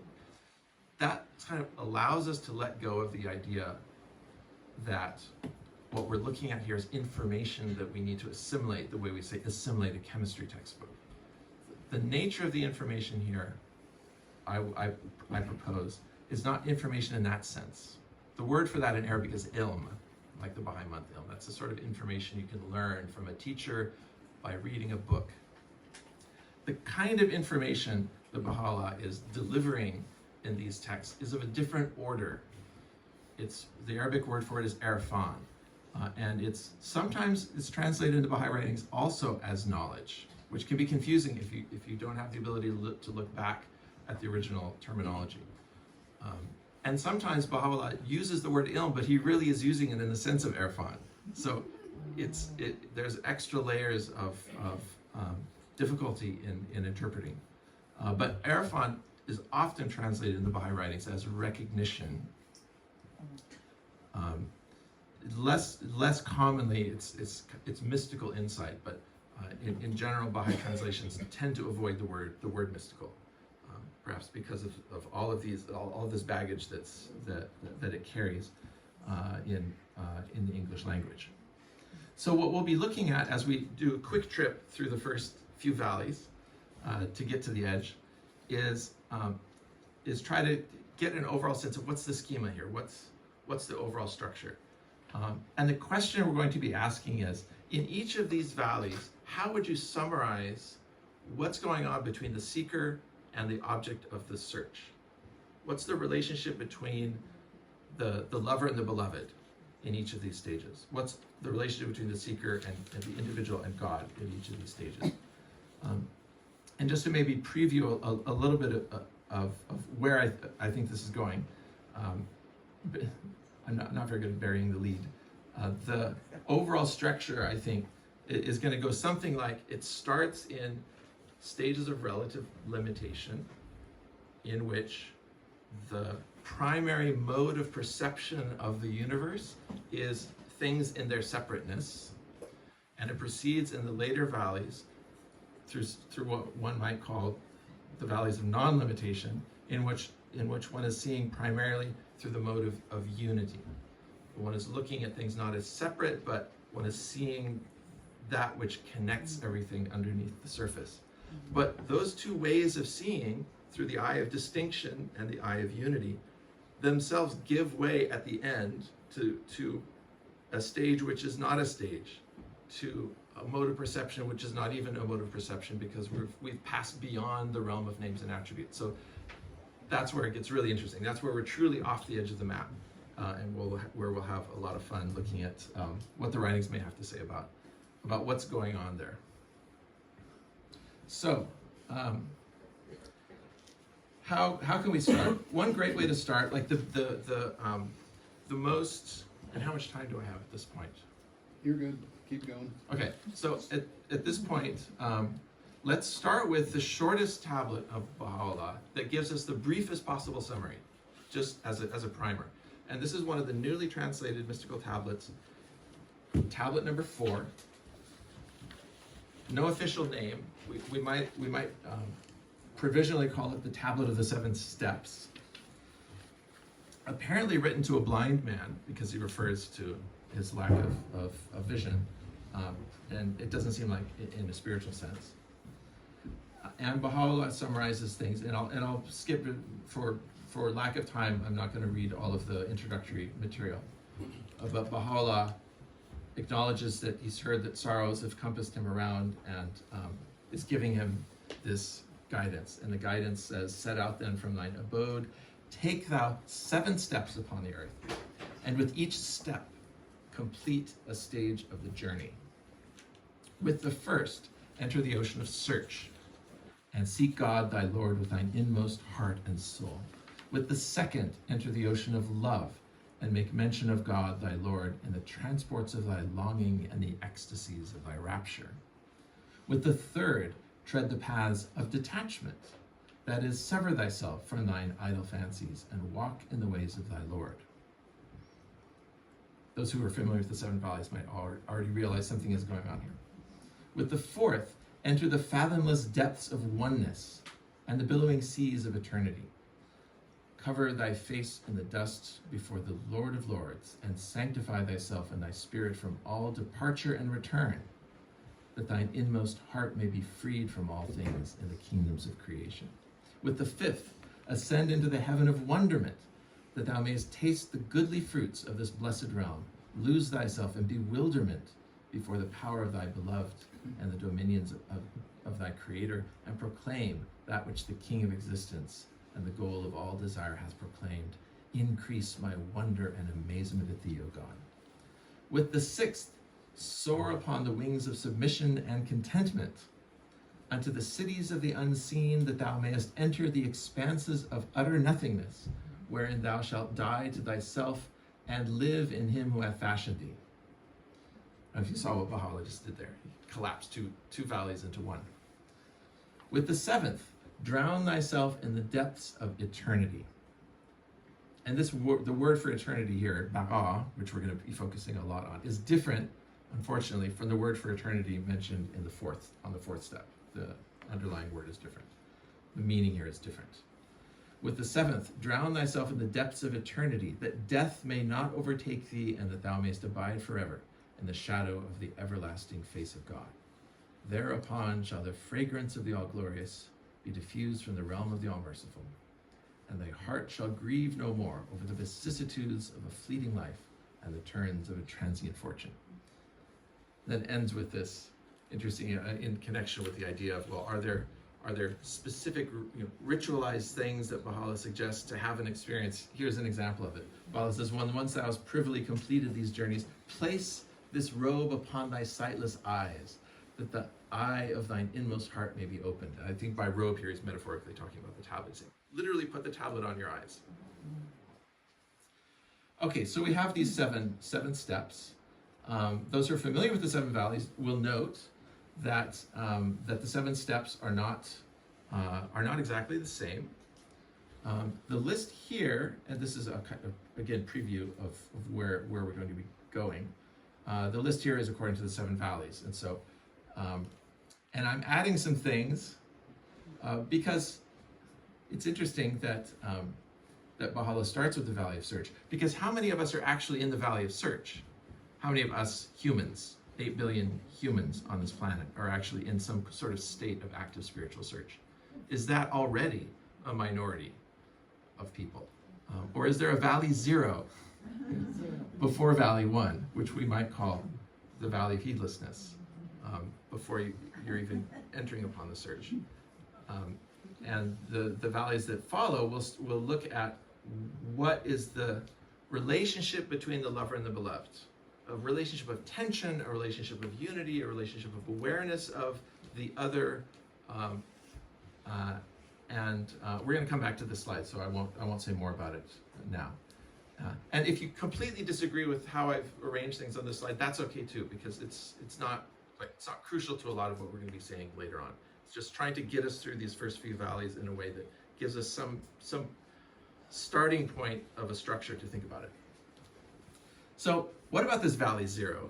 that kind of allows us to let go of the idea that what we're looking at here is information that we need to assimilate, the way we say assimilate a chemistry textbook. The nature of the information here, I propose, is not information in that sense. The word for that in Arabic is ilm, like the Baha'i month ilm. That's the sort of information you can learn from a teacher by reading a book. The kind of information that Baha'u'llah is delivering in these texts is of a different order. The Arabic word for it is irfan. And sometimes it's translated into Baha'i writings also as knowledge, which can be confusing if you don't have the ability to look back at the original terminology. And sometimes Baha'u'llah uses the word ilm, but he really is using it in the sense of irfan. So there's extra layers of difficulty in interpreting. But irfan is often translated in the Baha'i writings as recognition. Less commonly, it's mystical insight, but in general, Baha'i translations tend to avoid the word mystical, perhaps because of all of this baggage that it carries in the English language. So what we'll be looking at as we do a quick trip through the first few valleys to get to the edge is try to get an overall sense of what's the schema here, what's the overall structure. And the question we're going to be asking is, in each of these valleys, how would you summarize what's going on between the seeker and the object of the search? What's the relationship between the lover and the beloved in each of these stages? What's the relationship between the seeker and the individual and God in each of these stages? And just to maybe preview a little bit of where I think this is going. I'm not very good at burying the lead. The overall structure, I think, is going to go something like it starts in stages of relative limitation, in which the primary mode of perception of the universe is things in their separateness, and it proceeds in the later valleys through what one might call the valleys of non-limitation, in which one is seeing primarily through the mode of unity. One is looking at things not as separate, but one is seeing that which connects everything underneath the surface. But those two ways of seeing, through the eye of distinction and the eye of unity, themselves give way at the end to a stage which is not a stage, to a mode of perception which is not even a mode of perception, because we've passed beyond the realm of names and attributes. So that's where it gets really interesting. That's where we're truly off the edge of the map, and where we'll have a lot of fun looking at what the writings may have to say about what's going on there. So, how can we start? One great way to start, like the most, and how much time do I have at this point? You're good. Keep going. Okay, so at this point, let's start with the shortest tablet of Baha'u'llah that gives us the briefest possible summary, just as a primer. And this is one of the newly translated mystical tablets, tablet number 4. No official name. We might provisionally call it the Tablet of the 7 Steps. Apparently written to a blind man, because he refers to his lack of vision, and it doesn't seem like in a spiritual sense. And Baha'u'llah summarizes things, and I'll skip it for lack of time. I'm not going to read all of the introductory material. But Baha'u'llah acknowledges that he's heard that sorrows have compassed him around, and is giving him this guidance. And the guidance says, "Set out then from thine abode, take thou 7 steps upon the earth, and with each step complete a stage of the journey. With the first, enter the ocean of search, and seek God thy Lord with thine inmost heart and soul. With the second, enter the ocean of love, and make mention of God thy Lord in the transports of thy longing and the ecstasies of thy rapture. With the third, tread the paths of detachment, that is, sever thyself from thine idle fancies, and walk in the ways of thy Lord." Those who are familiar with the 7 valleys might already realize something is going on here. With the fourth, enter the fathomless depths of oneness and the billowing seas of eternity. Cover thy face in the dust before the Lord of Lords, and sanctify thyself and thy spirit from all departure and return, that thine inmost heart may be freed from all things in the kingdoms of creation. With the fifth, ascend into the heaven of wonderment, that thou mayest taste the goodly fruits of this blessed realm, lose thyself in bewilderment before the power of thy beloved and the dominions of thy Creator, and proclaim that which the King of existence and the goal of all desire hath proclaimed. Increase my wonder and amazement at thee, O God. With the sixth, soar upon the wings of submission and contentment unto the cities of the unseen, that thou mayest enter the expanses of utter nothingness, wherein thou shalt die to thyself and live in him who hath fashioned thee. I don't know if you saw what Baha'u'llah just did there. He collapsed two valleys into one. With the seventh, drown thyself in the depths of eternity. And this the word for eternity here, ba'a, which we're going to be focusing a lot on, is different, unfortunately, from the word for eternity mentioned in the fourth step. The underlying word is different. The meaning here is different. With the seventh, drown thyself in the depths of eternity, that death may not overtake thee, and that thou mayest abide forever in the shadow of the everlasting face of God. Thereupon shall the fragrance of the All-Glorious be diffused from the realm of the All-Merciful, and thy heart shall grieve no more over the vicissitudes of a fleeting life and the turns of a transient fortune. Then ends with this interesting, in connection with the idea of, well, are there specific ritualized things that Baha'u'llah suggests to have an experience? Here's an example of it. Baha'u'llah says, once thou hast privily completed these journeys, place this robe upon thy sightless eyes, that the eye of thine inmost heart may be opened. And I think by robe here he's metaphorically talking about the tablet. Saying, literally put the tablet on your eyes. Okay, so we have these seven steps. Those who are familiar with the seven valleys will note that the seven steps are not exactly the same. The list here, and this is a kind of, again, preview of where we're going to be going. The list here is according to the seven valleys, and so, and I'm adding some things because it's interesting that Baha'u'llah starts with the Valley of Search. Because how many of us are actually in the Valley of Search? How many of us humans, 8 billion humans on this planet, are actually in some sort of state of active spiritual search? Is that already a minority of people? Or is there a Valley Zero before Valley One, which we might call the Valley of Heedlessness, before you're even entering upon the search? And the valleys that follow will look at what is the relationship between the lover and the beloved. A relationship of tension, a relationship of unity, a relationship of awareness of the other, and we're going to come back to this slide, so I won't say more about it now. And if you completely disagree with how I've arranged things on this slide, that's okay too, because it's not crucial to a lot of what we're going to be saying later on. It's just trying to get us through these first few valleys in a way that gives us some starting point of a structure to think about it. So what about this Valley Zero?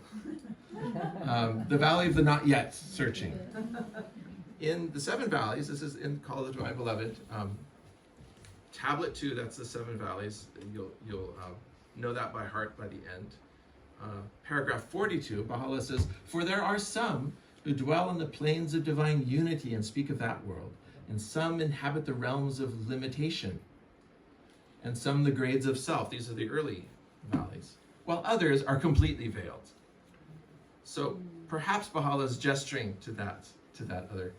The Valley of the Not Yet Searching. In the seven valleys, this is in Call of My Beloved, Tablet 2, that's the seven valleys. You'll know that by heart by the end. Paragraph 42, Baha'u'llah says, "For there are some who dwell on the plains of divine unity and speak of that world, and some inhabit the realms of limitation, and some the grades of self." These are the early valleys. While others are completely veiled. So perhaps Baha'u'llah is gesturing to that other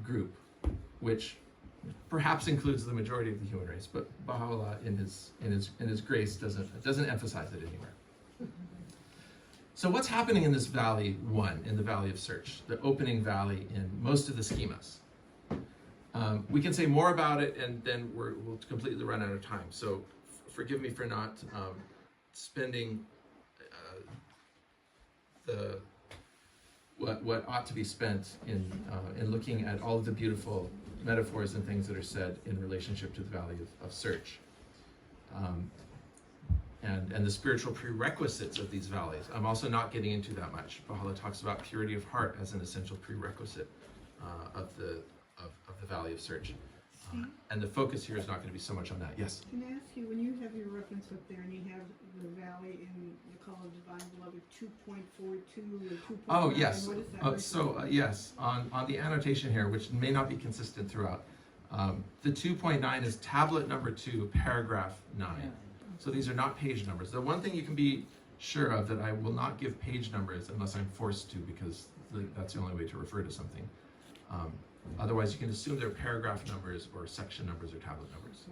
group, which perhaps includes the majority of the human race, but Baha'u'llah in his grace doesn't emphasize it anywhere. So what's happening in this Valley 1, in the Valley of Search, the opening valley in most of the schemas? We can say more about it, and then we'll completely run out of time. So forgive me for not spending what ought to be spent in looking at all of the beautiful metaphors and things that are said in relationship to the Valley of Search, and the spiritual prerequisites of these valleys. I'm also not getting into that much. Baha'u'llah talks about purity of heart as an essential prerequisite of the Valley of Search. And the focus here is not going to be so much on that. Yes? Can I ask you, when you have your reference up there and you have the valley in the Call of Divine Beloved 2.42 or 2.9, Oh, yes. what is that? Yes, on the annotation here, which may not be consistent throughout, the 2.9 is tablet number 2, paragraph 9. So these are not page numbers. The one thing you can be sure of that I will not give page numbers unless I'm forced to, because that's the only way to refer to something. Otherwise, you can assume they're paragraph numbers or section numbers or tablet numbers.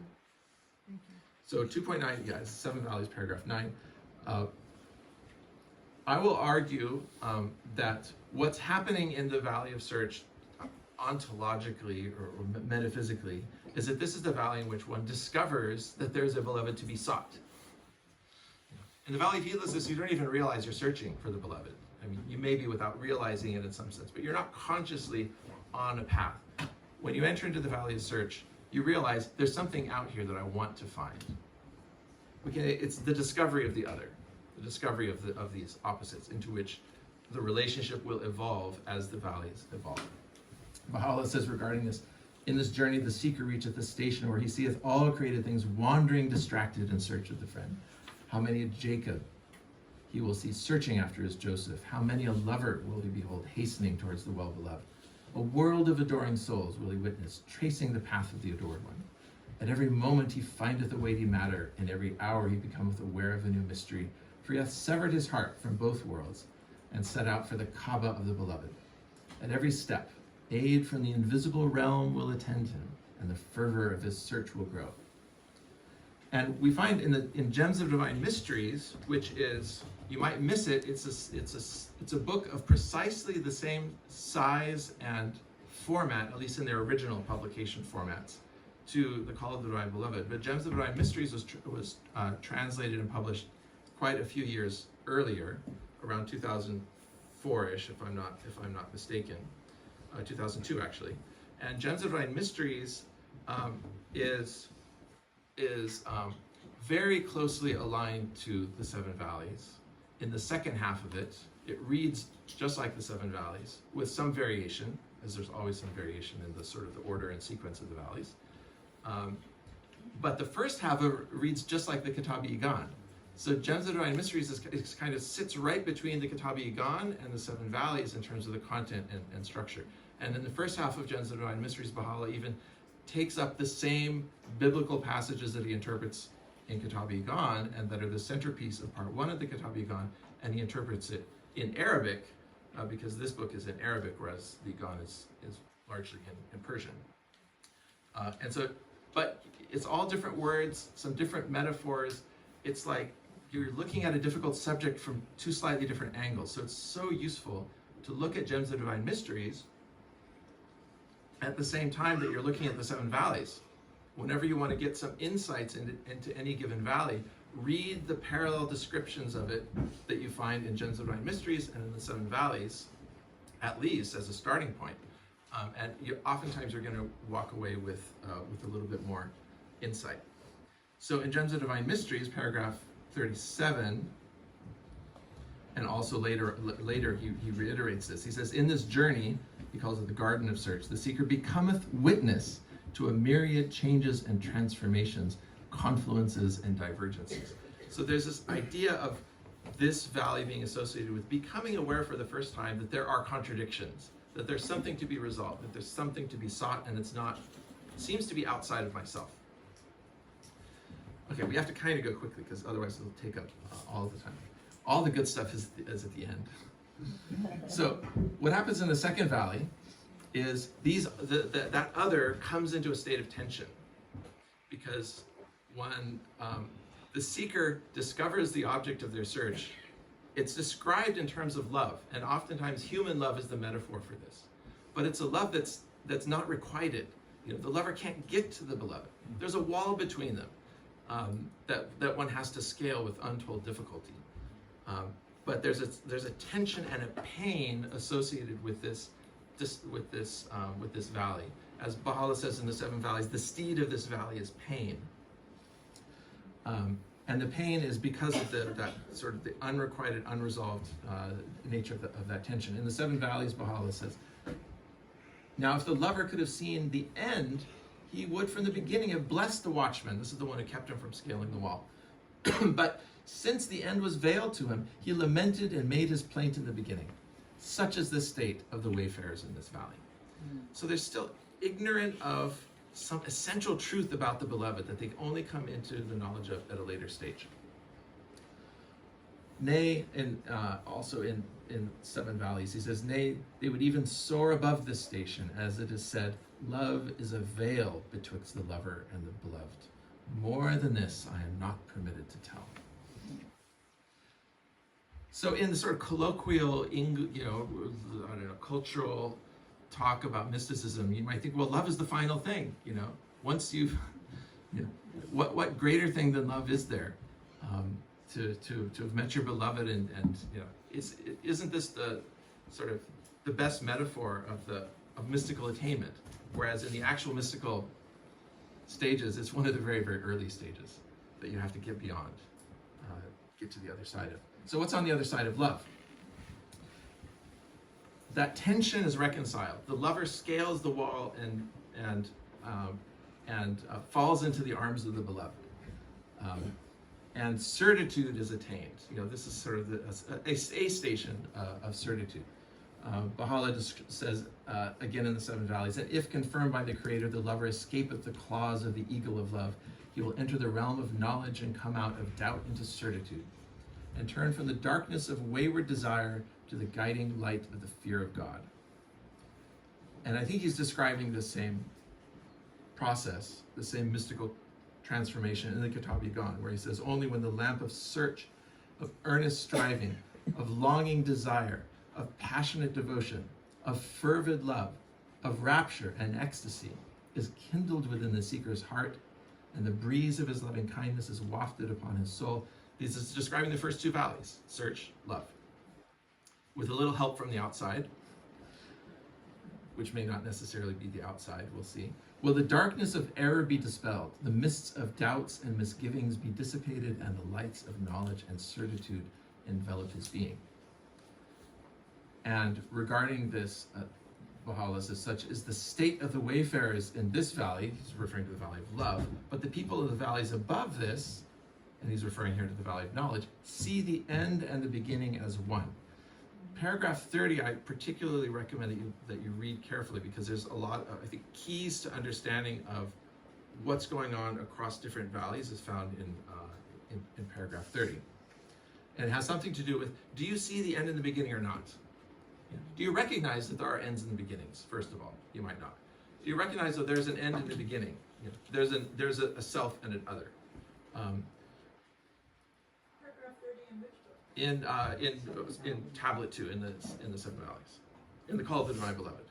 Thank you. So 2.9, yeah, it's 7 valleys, paragraph 9. I will argue that what's happening in the Valley of Search ontologically or metaphysically is that this is the valley in which one discovers that there's a beloved to be sought. In the Valley of Heedlessness, you don't even realize you're searching for the beloved. I mean, you may be without realizing it in some sense, but you're not consciously on a path. When you enter into the Valley of Search, you realize there's something out here that I want to find. Okay, it's the discovery of the other, the discovery of these opposites into which the relationship will evolve as the valleys evolve. Baha'u'llah says regarding this, in this journey the seeker reacheth the station where he seeth all created things wandering distracted in search of the friend. How many a Jacob he will see searching after his Joseph. How many a lover will he behold hastening towards the well-beloved. A world of adoring souls will he witness, tracing the path of the adored one. At every moment he findeth a weighty matter, in every hour he becometh aware of a new mystery, for he hath severed his heart from both worlds, and set out for the Kaaba of the beloved. At every step, aid from the invisible realm will attend him, and the fervor of his search will grow. And we find in Gems of Divine Mysteries, which is, you might miss it, it's a book of precisely the same size and format, at least in their original publication formats, to the Call of the Divine Beloved. But Gems of Divine Mysteries was translated and published quite a few years earlier, around 2004-ish, if I'm not mistaken, 2002 actually. And Gems of Divine Mysteries is very closely aligned to the Seven Valleys. In the second half of it, it reads just like the Seven Valleys, with some variation, as there's always some variation in the sort of the order and sequence of the valleys. But the first half of it reads just like the Kitab-i-Igan. So Gems of Divine Mysteries is kind of sits right between the Kitab-i-Igan and the Seven Valleys in terms of the content and structure. And in the first half of Gems of Divine Mysteries, Baha'u'llah even takes up the same biblical passages that he interprets in Kitab-i-Igan and that are the centerpiece of part one of the Kitab-i-Igan, and he interprets it in Arabic, because this book is in Arabic, whereas the Igan is largely in Persian. But it's all different words, some different metaphors. It's like you're looking at a difficult subject from two slightly different angles. So it's so useful to look at Gems of Divine Mysteries at the same time that you're looking at the Seven Valleys. Whenever you want to get some insights into any given valley, read the parallel descriptions of it that you find in Gems of Divine Mysteries and in the Seven Valleys, at least as a starting point. And oftentimes you're going to walk away with a little bit more insight. So in Gems of Divine Mysteries, paragraph 37, and also later he reiterates this. He says, in this journey, he calls it the Garden of Search, the seeker becometh witness to a myriad changes and transformations, confluences and divergences. So there's this idea of this valley being associated with becoming aware for the first time that there are contradictions, that there's something to be resolved, that there's something to be sought, and it seems to be outside of myself. Okay, we have to kind of go quickly because otherwise it'll take up all of the time. All the good stuff is at the end. So what happens in the second valley is that other comes into a state of tension, because when the seeker discovers the object of their search, it's described in terms of love, and oftentimes human love is the metaphor for this. But it's a love that's not requited. You know, the lover can't get to the beloved. There's a wall between them that one has to scale with untold difficulty. But there's a tension and a pain associated with this valley. As Baha'u'llah says in the Seven Valleys, the steed of this valley is pain. And the pain is because of that sort of the unrequited, unresolved nature of that tension. In the Seven Valleys, Baha'u'llah says, now if the lover could have seen the end, he would from the beginning have blessed the watchman. This is the one who kept him from scaling the wall. But since the end was veiled to him, he lamented and made his plaint in the beginning. Such is the state of the wayfarers in this valley. So they're still ignorant of some essential truth about the beloved that they only come into the knowledge of at a later stage. Nay, and also in Seven Valleys, he says, nay, they would even soar above this station, as it is said, love is a veil betwixt the lover and the beloved. More than this I am not permitted to tell. So in the sort of colloquial, cultural talk about mysticism, you might think, well, love is the final thing. Once you've, what greater thing than love is there? To have met your beloved and isn't this the sort of the best metaphor of mystical attainment? Whereas in the actual mystical stages, it's one of the very, very early stages that you have to get beyond, get to the other side of. So what's on the other side of love? That tension is reconciled. The lover scales the wall and falls into the arms of the beloved. And certitude is attained. This is sort of a station of certitude. Baha'u'llah says, again in the Seven Valleys, that if confirmed by the Creator, the lover escapeth the claws of the eagle of love, he will enter the realm of knowledge and come out of doubt into certitude, and turn from the darkness of wayward desire to the guiding light of the fear of God. And I think he's describing the same process, the same mystical transformation in the Kitab Yagan, where he says, only when the lamp of search, of earnest striving, of longing desire, of passionate devotion, of fervid love, of rapture and ecstasy is kindled within the seeker's heart, and the breeze of his loving kindness is wafted upon his soul. This is describing the first two valleys, search, love, with a little help from the outside, which may not necessarily be the outside, we'll see. Will the darkness of error be dispelled, the mists of doubts and misgivings be dissipated, and the lights of knowledge and certitude envelop his being. And regarding this, Baha'u'llah says, such is the state of the wayfarers in this valley, he's referring to the valley of love, but the people of the valleys above this, and he's referring here to the valley of knowledge, see the end and the beginning as one. Paragraph 30, I particularly recommend that you read carefully, because there's a lot of, I think, keys to understanding of what's going on across different valleys is found in paragraph 30. And it has something to do with, do you see the end and the beginning or not? Do you recognize that there are ends and beginnings? First of all, you might not. Do you recognize that there's an end and a beginning? There's a self and an other. Paragraph 30 in which book? In tablet 2 in the Seven Valleys, in the Call of the Divine Beloved.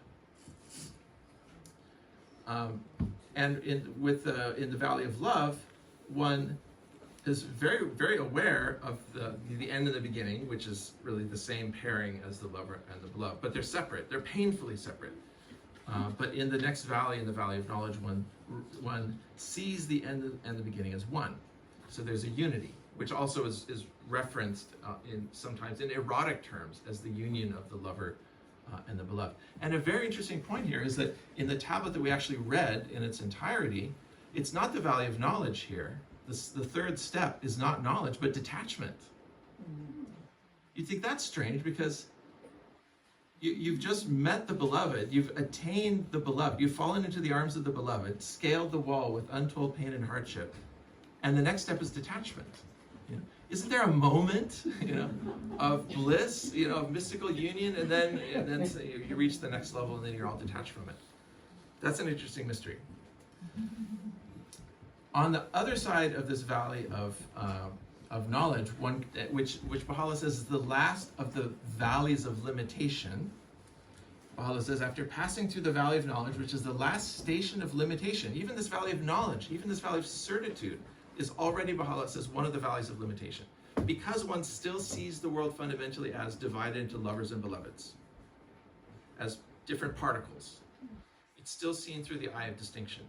And in the Valley of Love, one is very, very aware of the end and the beginning, which is really the same pairing as the lover and the beloved, but they're separate. They're painfully separate. But in the next valley, in the Valley of Knowledge, one sees the end and the beginning as one. So there's a unity, which also is referenced sometimes in erotic terms as the union of the lover and the beloved. And a very interesting point here is that in the tablet that we actually read in its entirety, it's not the Valley of Knowledge here. The third step is not knowledge, but detachment. You think that's strange because you've just met the beloved, you've attained the beloved, you've fallen into the arms of the beloved, scaled the wall with untold pain and hardship, and the next step is detachment. Isn't there a moment, of bliss, of mystical union, and then you reach the next level and then you're all detached from it? That's an interesting mystery. On the other side of this valley of knowledge, which Baha'u'llah says is the last of the valleys of limitation, Baha'u'llah says, after passing through the valley of knowledge, which is the last station of limitation, even this valley of knowledge, even this valley of certitude, is already, Baha'u'llah says, one of the valleys of limitation. Because one still sees the world fundamentally as divided into lovers and beloveds, as different particles. It's still seen through the eye of distinction.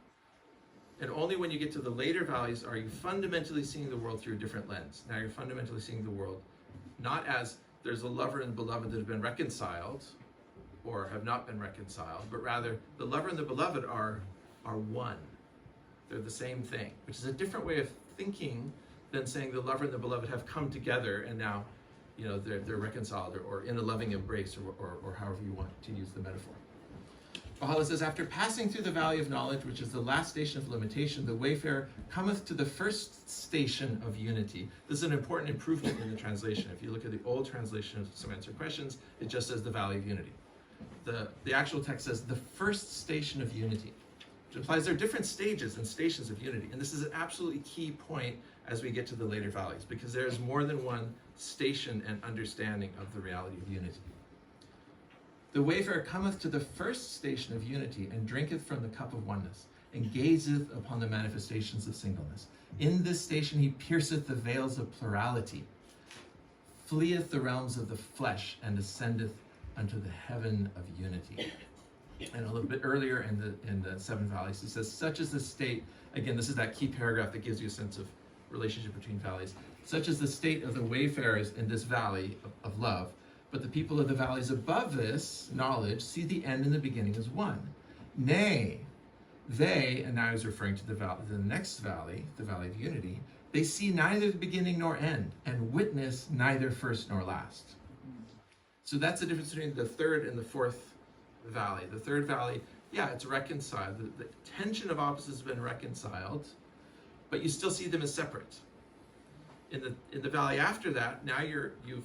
And only when you get to the later valleys are you fundamentally seeing the world through a different lens. Now you're fundamentally seeing the world not as there's a lover and beloved that have been reconciled or have not been reconciled, but rather the lover and the beloved are one. They're the same thing, which is a different way of thinking than saying the lover and the beloved have come together and now they're reconciled or in a loving embrace or however you want to use the metaphor. Baha'u'llah says, after passing through the valley of knowledge, which is the last station of limitation, the wayfarer cometh to the first station of unity. This is an important improvement in the translation. If you look at the old translation of Some Answered Questions, it just says the valley of unity. The actual text says the first station of unity, which implies there are different stages and stations of unity. And this is an absolutely key point as we get to the later valleys, because there is more than one station and understanding of the reality of unity. The wayfarer cometh to the first station of unity, and drinketh from the cup of oneness, and gazeth upon the manifestations of singleness. In this station he pierceth the veils of plurality, fleeth the realms of the flesh, and ascendeth unto the heaven of unity. And a little bit earlier in the seven valleys, he says, such is the state, again, this is that key paragraph that gives you a sense of relationship between valleys. Such is the state of the wayfarers in this valley of love, but the people of the valleys above this knowledge see the end and the beginning as one. Nay, they, and now he's referring to the next valley, the valley of unity, they see neither the beginning nor end, and witness neither first nor last. So that's the difference between the third and the fourth valley. The third valley, yeah, it's reconciled. The tension of opposites has been reconciled, but you still see them as separate. In the valley after that, now you've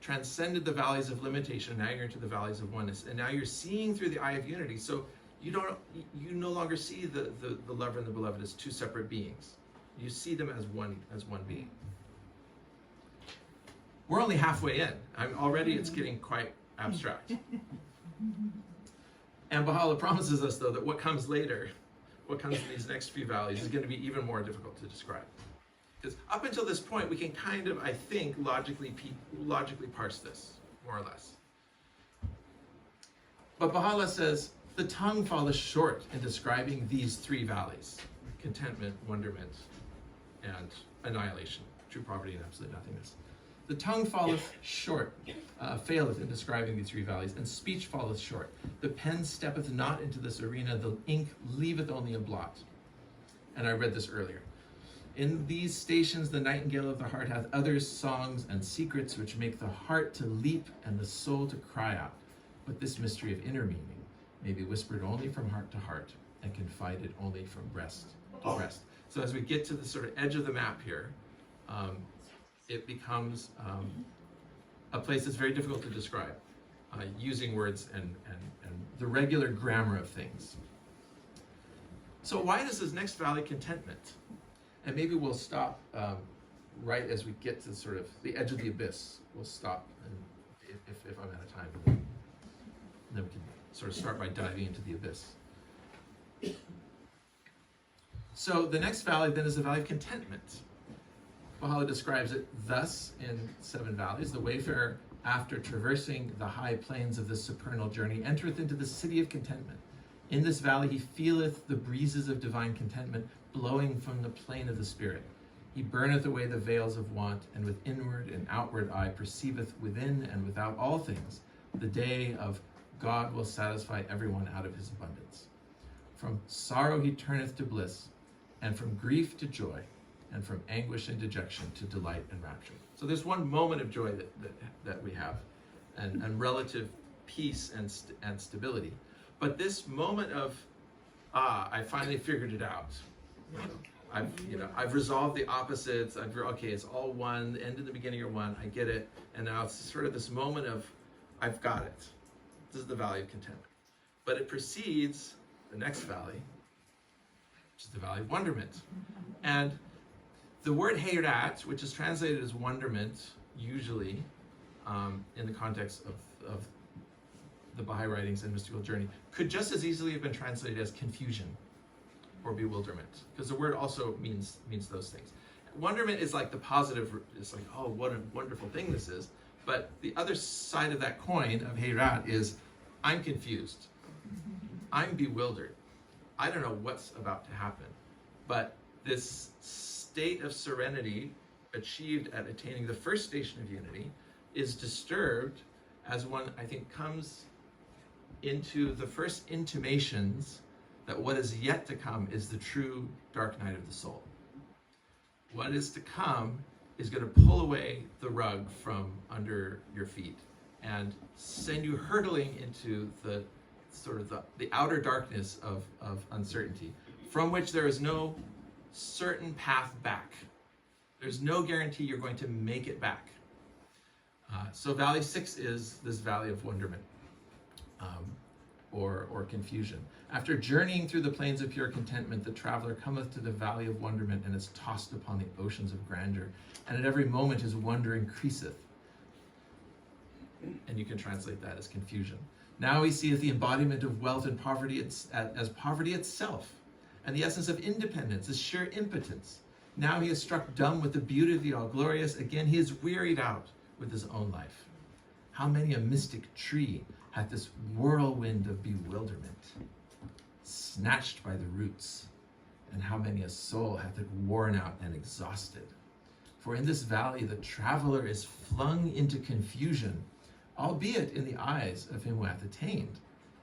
transcended the valleys of limitation. Now you're into the valleys of oneness, and now you're seeing through the eye of unity. So you no longer see the lover and the beloved as two separate beings. You see them as one being. We're only halfway in. It's getting quite abstract. And Baha'u'llah promises us, though, that what comes later, what comes in these next few valleys, is going to be even more difficult to describe. Because up until this point, we can kind of, I think, logically parse this, more or less. But Baha'u'llah says, the tongue falleth short in describing these three valleys: contentment, wonderment, and annihilation, true poverty and absolute nothingness. The tongue falleth short, faileth in describing these three valleys, and speech falleth short. The pen steppeth not into this arena, the ink leaveth only a blot. And I read this earlier. In these stations the nightingale of the heart hath other songs and secrets which make the heart to leap and the soul to cry out. But this mystery of inner meaning may be whispered only from heart to heart and confided only from breast to breast. So as we get to the sort of edge of the map here, it becomes a place that's very difficult to describe using words and the regular grammar of things. So why does this next valley contentment? And maybe we'll stop right as we get to sort of the edge of the abyss. We'll stop, and if I'm out of time, then we can sort of start by diving into the abyss. So the next valley then is the valley of contentment. Baha'u'llah describes it thus in seven valleys: the wayfarer, after traversing the high plains of this supernal journey, entereth into the city of contentment. In this valley he feeleth the breezes of divine contentment blowing from the plain of the spirit. He burneth away the veils of want, and with inward and outward eye perceiveth within and without all things the day of God will satisfy everyone out of his abundance. From sorrow he turneth to bliss, and from grief to joy, and from anguish and dejection to delight and rapture. So there's one moment of joy that we have, and relative peace and stability. But this moment of, I finally figured it out. I've resolved the opposites. Okay, it's all one. The end and the beginning are one. I get it. And now it's sort of this moment of, I've got it. This is the valley of contentment. But it precedes the next valley, which is the valley of wonderment. And the word hayrat, which is translated as wonderment, usually in the context of the Baha'i writings and mystical journey, could just as easily have been translated as confusion or bewilderment, because the word also means those things. Wonderment is like the positive, it's like, oh, what a wonderful thing this is. But the other side of that coin of hayrat is, I'm confused. I'm bewildered. I don't know what's about to happen. But this state of serenity achieved at attaining the first station of unity is disturbed as one, I think, comes into the first intimations that what is yet to come is the true dark night of the soul. What is to come is going to pull away the rug from under your feet and send you hurtling into the sort of the outer darkness of uncertainty, from which there is no certain path back. There's no guarantee you're going to make it back. So Valley 6 is this valley of wonderment. or confusion. After journeying through the plains of pure contentment, the traveler cometh to the valley of wonderment and is tossed upon the oceans of grandeur. And at every moment his wonder increaseth. And you can translate that as confusion. Now he seeth the embodiment of wealth and poverty as poverty itself, and the essence of independence as sheer impotence. Now he is struck dumb with the beauty of the all-glorious. Again he is wearied out with his own life. How many a mystic tree hath this whirlwind of bewilderment snatched by the roots, and how many a soul hath it worn out and exhausted. For in this valley the traveler is flung into confusion, albeit in the eyes of him who hath attained.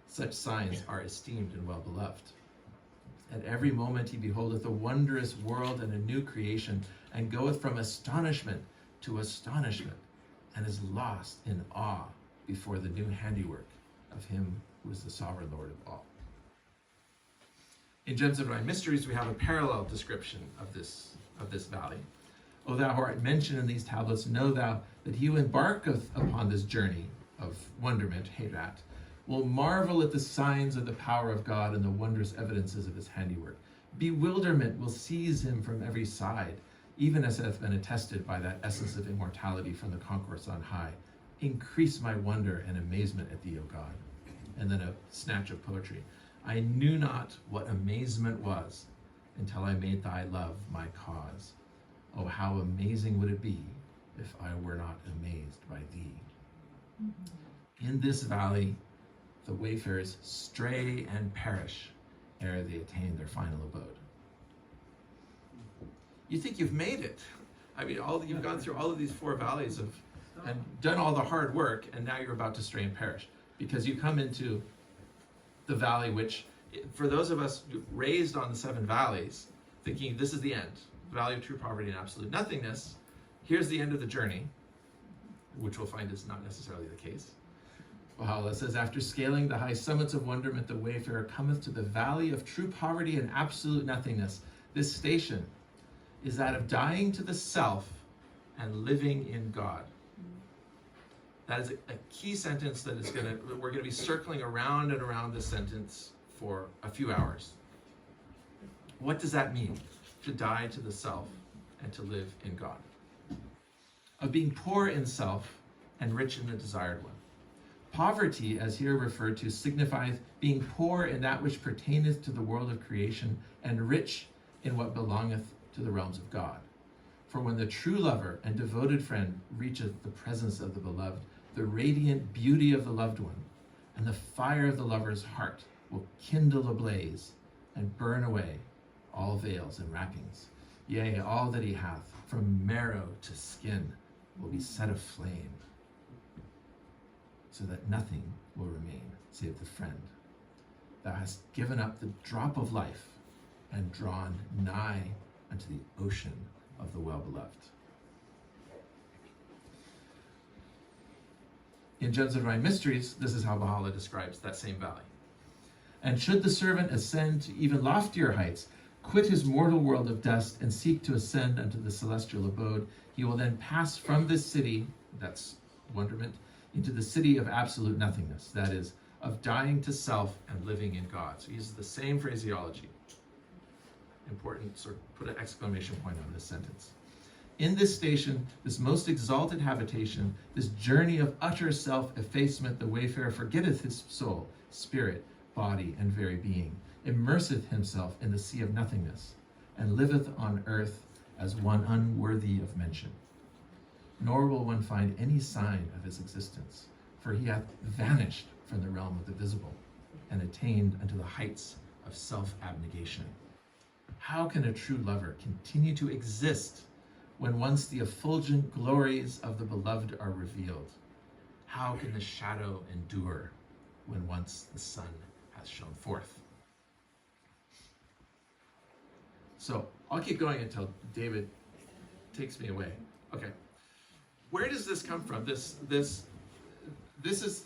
Such signs are esteemed and well beloved. At every moment he beholdeth a wondrous world and a new creation, and goeth from astonishment to astonishment, and is lost in awe before the new handiwork of him who is the sovereign Lord of all. In Gems of Divine Mysteries, we have a parallel description of this valley. O thou who art mentioned in these tablets, know thou that he who embarketh upon this journey of wonderment, Herat, will marvel at the signs of the power of God and the wondrous evidences of his handiwork. Bewilderment will seize him from every side, even as hath been attested by that essence of immortality from the concourse on high. Increase my wonder and amazement at thee, O God. And then a snatch of poetry. I knew not what amazement was until I made thy love my cause. Oh, how amazing would it be if I were not amazed by thee. In this valley, the wayfarers stray and perish ere they attain their final abode. You think you've made it. I mean, you've gone through all of these 4 valleys and done all the hard work, and now you're about to stray and perish. Because you come into the valley which, for those of us raised on the 7 valleys, thinking this is the end, the valley of true poverty and absolute nothingness, here's the end of the journey, which we'll find is not necessarily the case. Baha'u'llah says, after scaling the high summits of wonderment, the wayfarer cometh to the valley of true poverty and absolute nothingness. This station is that of dying to the self and living in God. That is a key sentence that we're going to be circling around and around this sentence for a few hours. What does that mean? To die to the self and to live in God. Of being poor in self and rich in the desired one. Poverty, as here referred to, signifies being poor in that which pertaineth to the world of creation, and rich in what belongeth to the realms of God. For when the true lover and devoted friend reacheth the presence of the beloved, the radiant beauty of the loved one, and the fire of the lover's heart will kindle ablaze and burn away all veils and wrappings. Yea, all that he hath, from marrow to skin, will be set aflame, so that nothing will remain save the friend. Thou hast given up the drop of life and drawn nigh unto the ocean of the well-beloved. In Gems of Divine Mysteries, this is how Baha'u'llah describes that same valley. And should the servant ascend to even loftier heights, quit his mortal world of dust, and seek to ascend unto the celestial abode, he will then pass from this city, that's wonderment, into the city of absolute nothingness, that is, of dying to self and living in God. So he uses the same phraseology. Important, sort of put an exclamation point on this sentence. In this station, this most exalted habitation, this journey of utter self-effacement, the wayfarer forgetteth his soul, spirit, body, and very being, immerseth himself in the sea of nothingness, and liveth on earth as one unworthy of mention. Nor will one find any sign of his existence, for he hath vanished from the realm of the visible, and attained unto the heights of self-abnegation. How can a true lover continue to exist when once the effulgent glories of the beloved are revealed? How can the shadow endure when once the sun has shone forth? So I'll keep going until David takes me away. Okay, where does this come from? This is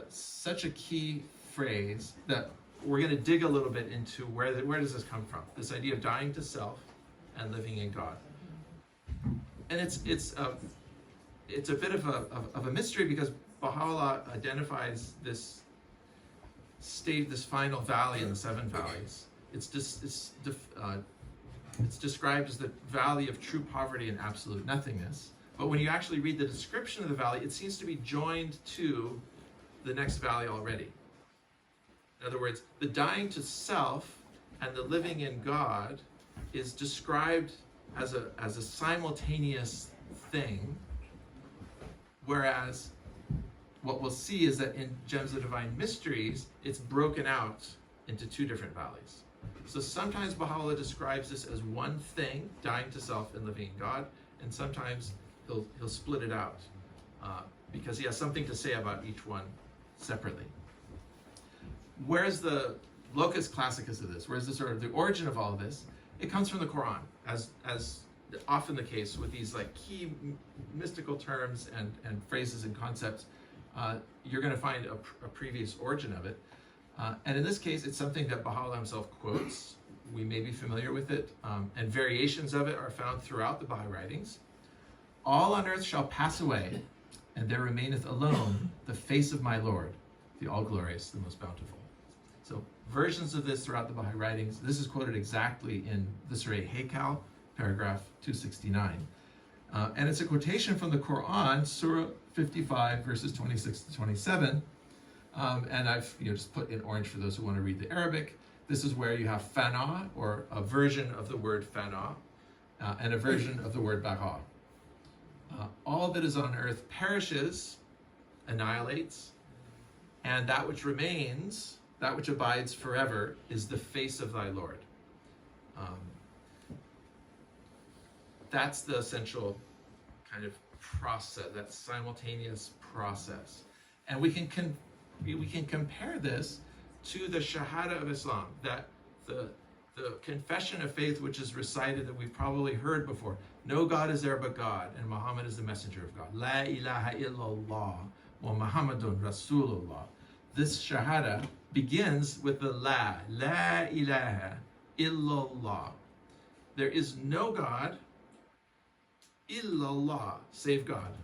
such a key phrase that we're going to dig a little bit into where does this come from? This idea of dying to self and living in God. And it's a bit of a mystery, because Baha'u'llah identifies this state, this final valley in the seven valleys. It's described as the valley of true poverty and absolute nothingness. But when you actually read the description of the valley, it seems to be joined to the next valley already. In other words, the dying to self and the living in God is described as a simultaneous thing, whereas what we'll see is that in Gems of Divine Mysteries, it's broken out into two different valleys. So sometimes Baha'u'llah describes this as one thing, dying to self and living in God, and sometimes he'll split it out because he has something to say about each one separately. Where's the locus classicus of this? Where's the sort of the origin of all of this? It comes from the Quran, as often the case with these like key mystical terms and phrases and concepts. You're going to find a previous origin of it. And in this case, it's something that Baha'u'llah himself quotes. We may be familiar with it, and variations of it are found throughout the Baha'i writings. All on earth shall pass away, and there remaineth alone the face of my Lord, the all-glorious, the most bountiful. So versions of this throughout the Baha'i writings. This is quoted exactly in the Surah Haykal, paragraph 269. And it's a quotation from the Quran, Surah 55, verses 26 to 27. And I've just put in orange for those who want to read the Arabic. This is where you have fana, or a version of the word fana, and a version of the word baqa. All that is on earth perishes, annihilates, and that which remains, that which abides forever, is the face of thy Lord. That's the essential kind of process, that simultaneous process. And we can compare this to the Shahada of Islam, that the confession of faith which is recited, that we've probably heard before. No God is there but God, and Muhammad is the messenger of God. La ilaha illallah wa Muhammadun Rasulullah. This Shahada begins with the La ilaha illallah. There is no God illallah, save God.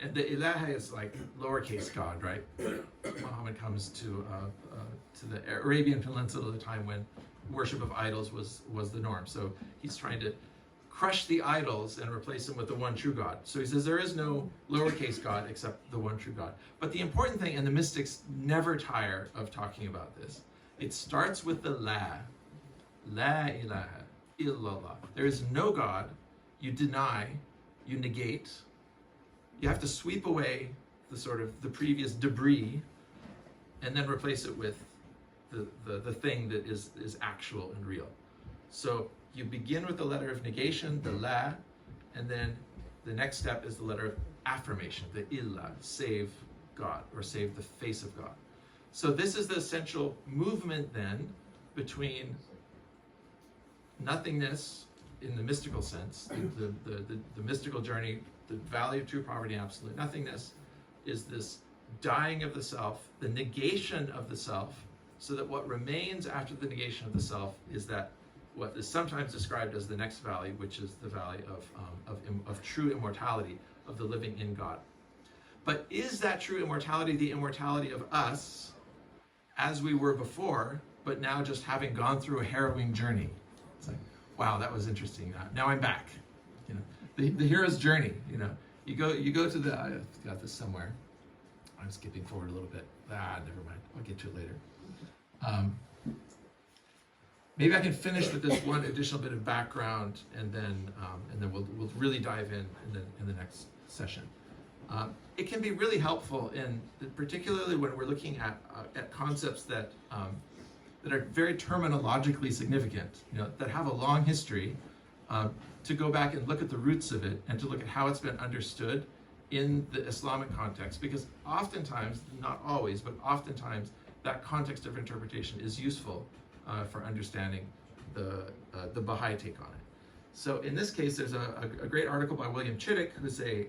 And the ilaha is like lowercase God, right? Muhammad comes to the Arabian Peninsula at a time when worship of idols was the norm. So he's trying to crush the idols and replace them with the one true God. So he says there is no lowercase God except the one true God. But the important thing, and the mystics never tire of talking about this, it starts with the La ilaha illallah. There is no God. You deny, you negate. You have to sweep away the previous debris and then replace it with the thing that is actual and real. So you begin with the letter of negation, the La, and then the next step is the letter of affirmation, the Illah, save God, or save the face of God. So this is the essential movement then between nothingness in the mystical sense, the mystical journey, the valley of true poverty and absolute nothingness, is this dying of the self, the negation of the self, so that what remains after the negation of the self is that what is sometimes described as the next valley, which is the valley of true immortality, of the living in God. But is that true immortality the immortality of us as we were before, but now just having gone through a harrowing journey? It's like, wow, that was interesting. Now I'm back. The hero's journey. You go to the. I've got this somewhere. I'm skipping forward a little bit. Never mind. I'll get to it later. Maybe I can finish with this one additional bit of background, and then we'll really dive in the next session. It can be really helpful particularly when we're looking at concepts that are very terminologically significant, that have a long history, to go back and look at the roots of it and to look at how it's been understood in the Islamic context, because oftentimes, not always, but oftentimes, that context of interpretation is useful for understanding the Baha'i take on it. So in this case, there's a great article by William Chittick, who's a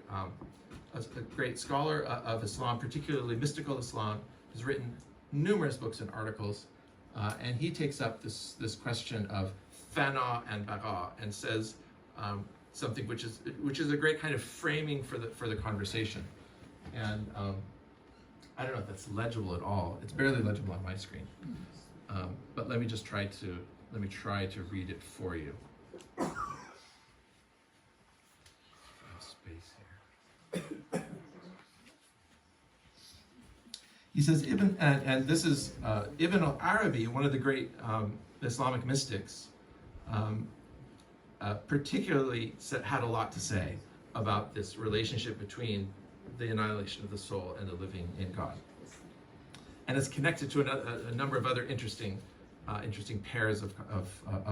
great scholar of Islam, particularly mystical Islam, who's written numerous books and articles, and he takes up this question of fana and baqa, and says something which is a great kind of framing for the conversation. And I don't know if that's legible at all. It's barely legible on my screen. But let me try to read it for you. Space here. He says and this is Ibn al-Arabi, one of the great Islamic mystics, particularly had a lot to say about this relationship between the annihilation of the soul and the living in God. And it's connected to a number of other interesting pairs of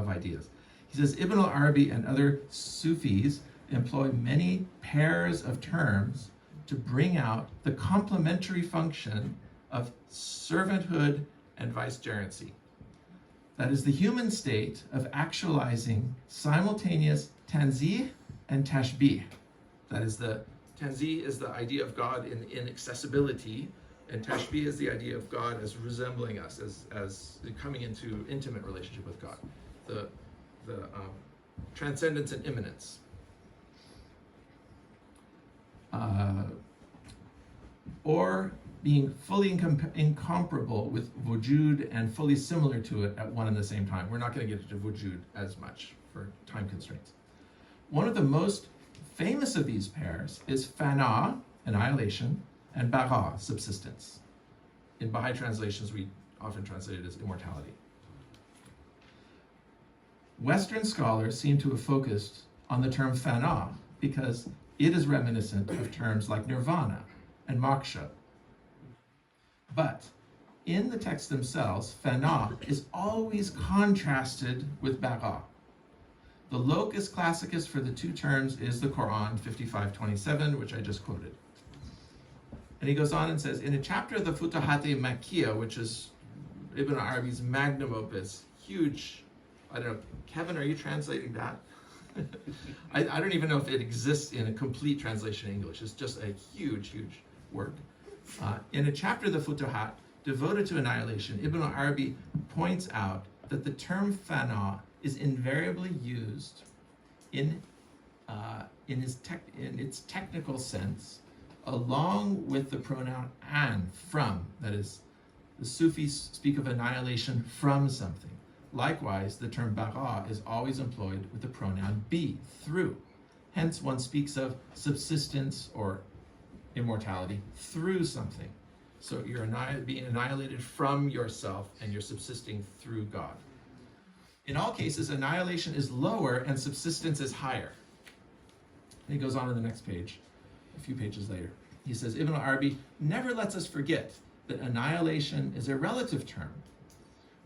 ideas. He says, Ibn al-Arabi and other Sufis employ many pairs of terms to bring out the complementary function of servanthood and vicegerency. That is the human state of actualizing simultaneous tanzih and tashbih. That is the tanzih is the idea of God in accessibility, and tashbih is the idea of God as resembling us, as coming into intimate relationship with God. The transcendence and immanence. Or being fully incomparable with wujud and fully similar to it at one and the same time. We're not going to get into wujud as much for time constraints. One of the most famous of these pairs is fana, annihilation, and baqa, subsistence. In Baha'i translations, we often translate it as immortality. Western scholars seem to have focused on the term fana because it is reminiscent of terms like nirvana and moksha. But in the texts themselves, fana is always contrasted with baqa. The locus classicus for the two terms is the Quran 55:27, which I just quoted. And he goes on and says, in a chapter of the Futuhat-e Makkiyah, which is Ibn Arabi's magnum opus, huge, I don't know, Kevin, are you translating that? I don't even know if it exists in a complete translation in English. It's just a huge work. In a chapter of the Futuhat devoted to annihilation, Ibn Arabi points out that the term fana is invariably used in its technical sense, along with the pronoun an, from. That is, the Sufis speak of annihilation from something. Likewise, the term baqa is always employed with the pronoun be, through. Hence, one speaks of subsistence or immortality through something. So you're being annihilated from yourself and you're subsisting through God. In all cases, annihilation is lower and subsistence is higher. And he goes on in the next page, a few pages later. He says, Ibn Arabi never lets us forget that annihilation is a relative term.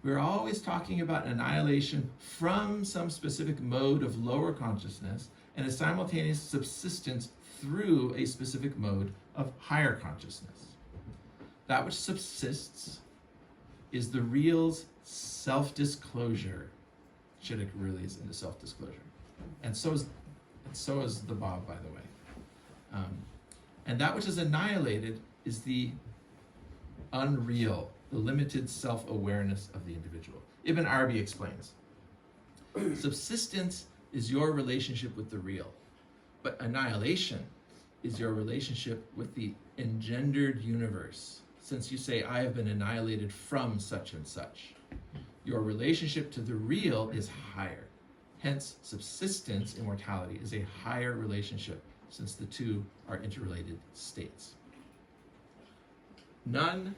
We're always talking about annihilation from some specific mode of lower consciousness and a simultaneous subsistence through a specific mode of higher consciousness. That which subsists is the real's self-disclosure. Shidduch really is into self-disclosure. And so is the Bab, by the way. And that which is annihilated is the unreal, the limited self-awareness of the individual. Ibn Arabi explains, subsistence is your relationship with the real, but annihilation is your relationship with the engendered universe. Since you say, I have been annihilated from such and such, your relationship to the real is higher. Hence, subsistence, immortality, is a higher relationship, since the two are interrelated states. None,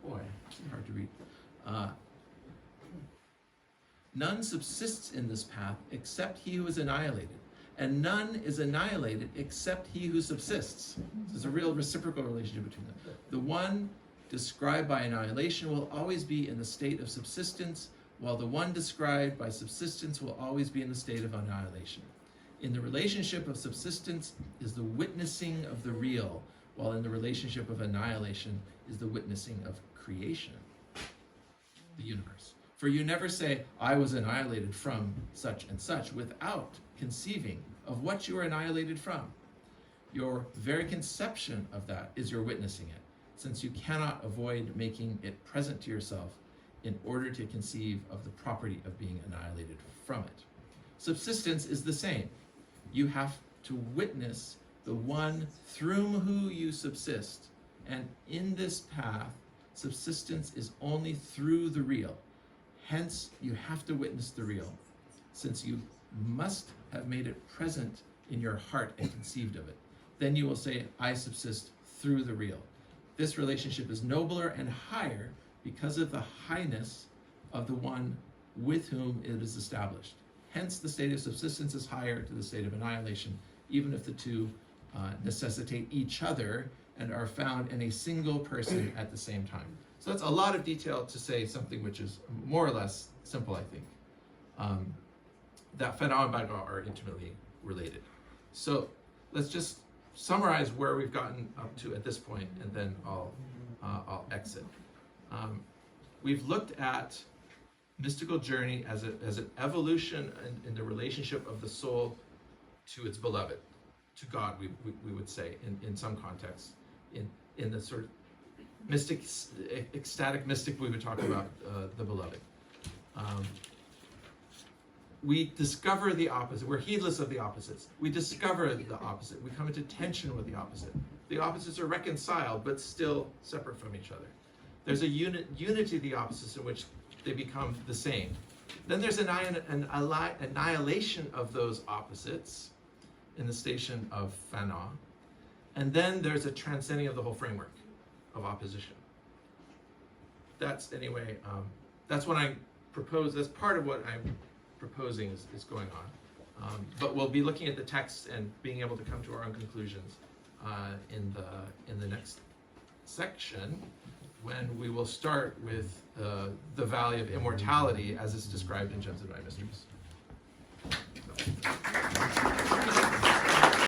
boy, it's hard to read. None subsists in this path except he who is annihilated, and none is annihilated except he who subsists. There's a real reciprocal relationship between them. The one described by annihilation will always be in the state of subsistence, while the one described by subsistence will always be in the state of annihilation. In the relationship of subsistence is the witnessing of the real, while in the relationship of annihilation is the witnessing of creation, the universe. For you never say, I was annihilated from such and such, without conceiving of what you are annihilated from. Your very conception of that is your witnessing it, since you cannot avoid making it present to yourself in order to conceive of the property of being annihilated from it. Subsistence is the same. You have to witness the one through whom you subsist And in this path, subsistence is only through the real. Hence, you have to witness the real, since you must have made it present in your heart and conceived of it. Then you will say, I subsist through the real. This relationship is nobler and higher because of the highness of the one with whom it is established. Hence, the state of subsistence is higher to the state of annihilation, even if the two necessitate each other and are found in a single person at the same time. So that's a lot of detail to say something which is more or less simple, I think. That Fana and Baga are intimately related. So let's just summarize where we've gotten up to at this point, and then I'll exit. We've looked at mystical journey as an evolution in the relationship of the soul to its beloved, to God, we would say in some contexts. In the sort of mystic, ecstatic mystic, we would talk about the beloved. We discover the opposite. We're heedless of the opposites. We discover the opposite. We come into tension with the opposite. The opposites are reconciled, but still separate from each other. There's a unity of the opposites in which they become the same. Then there's an annihilation of those opposites in the station of Fana. And then there's a transcending of the whole framework of opposition. That's anyway, that's what I propose, that's part of what I'm proposing is going on. But we'll be looking at the text and being able to come to our own conclusions in the next section, when we will start with the valley of immortality as it's described in Gems of Divine Mysteries.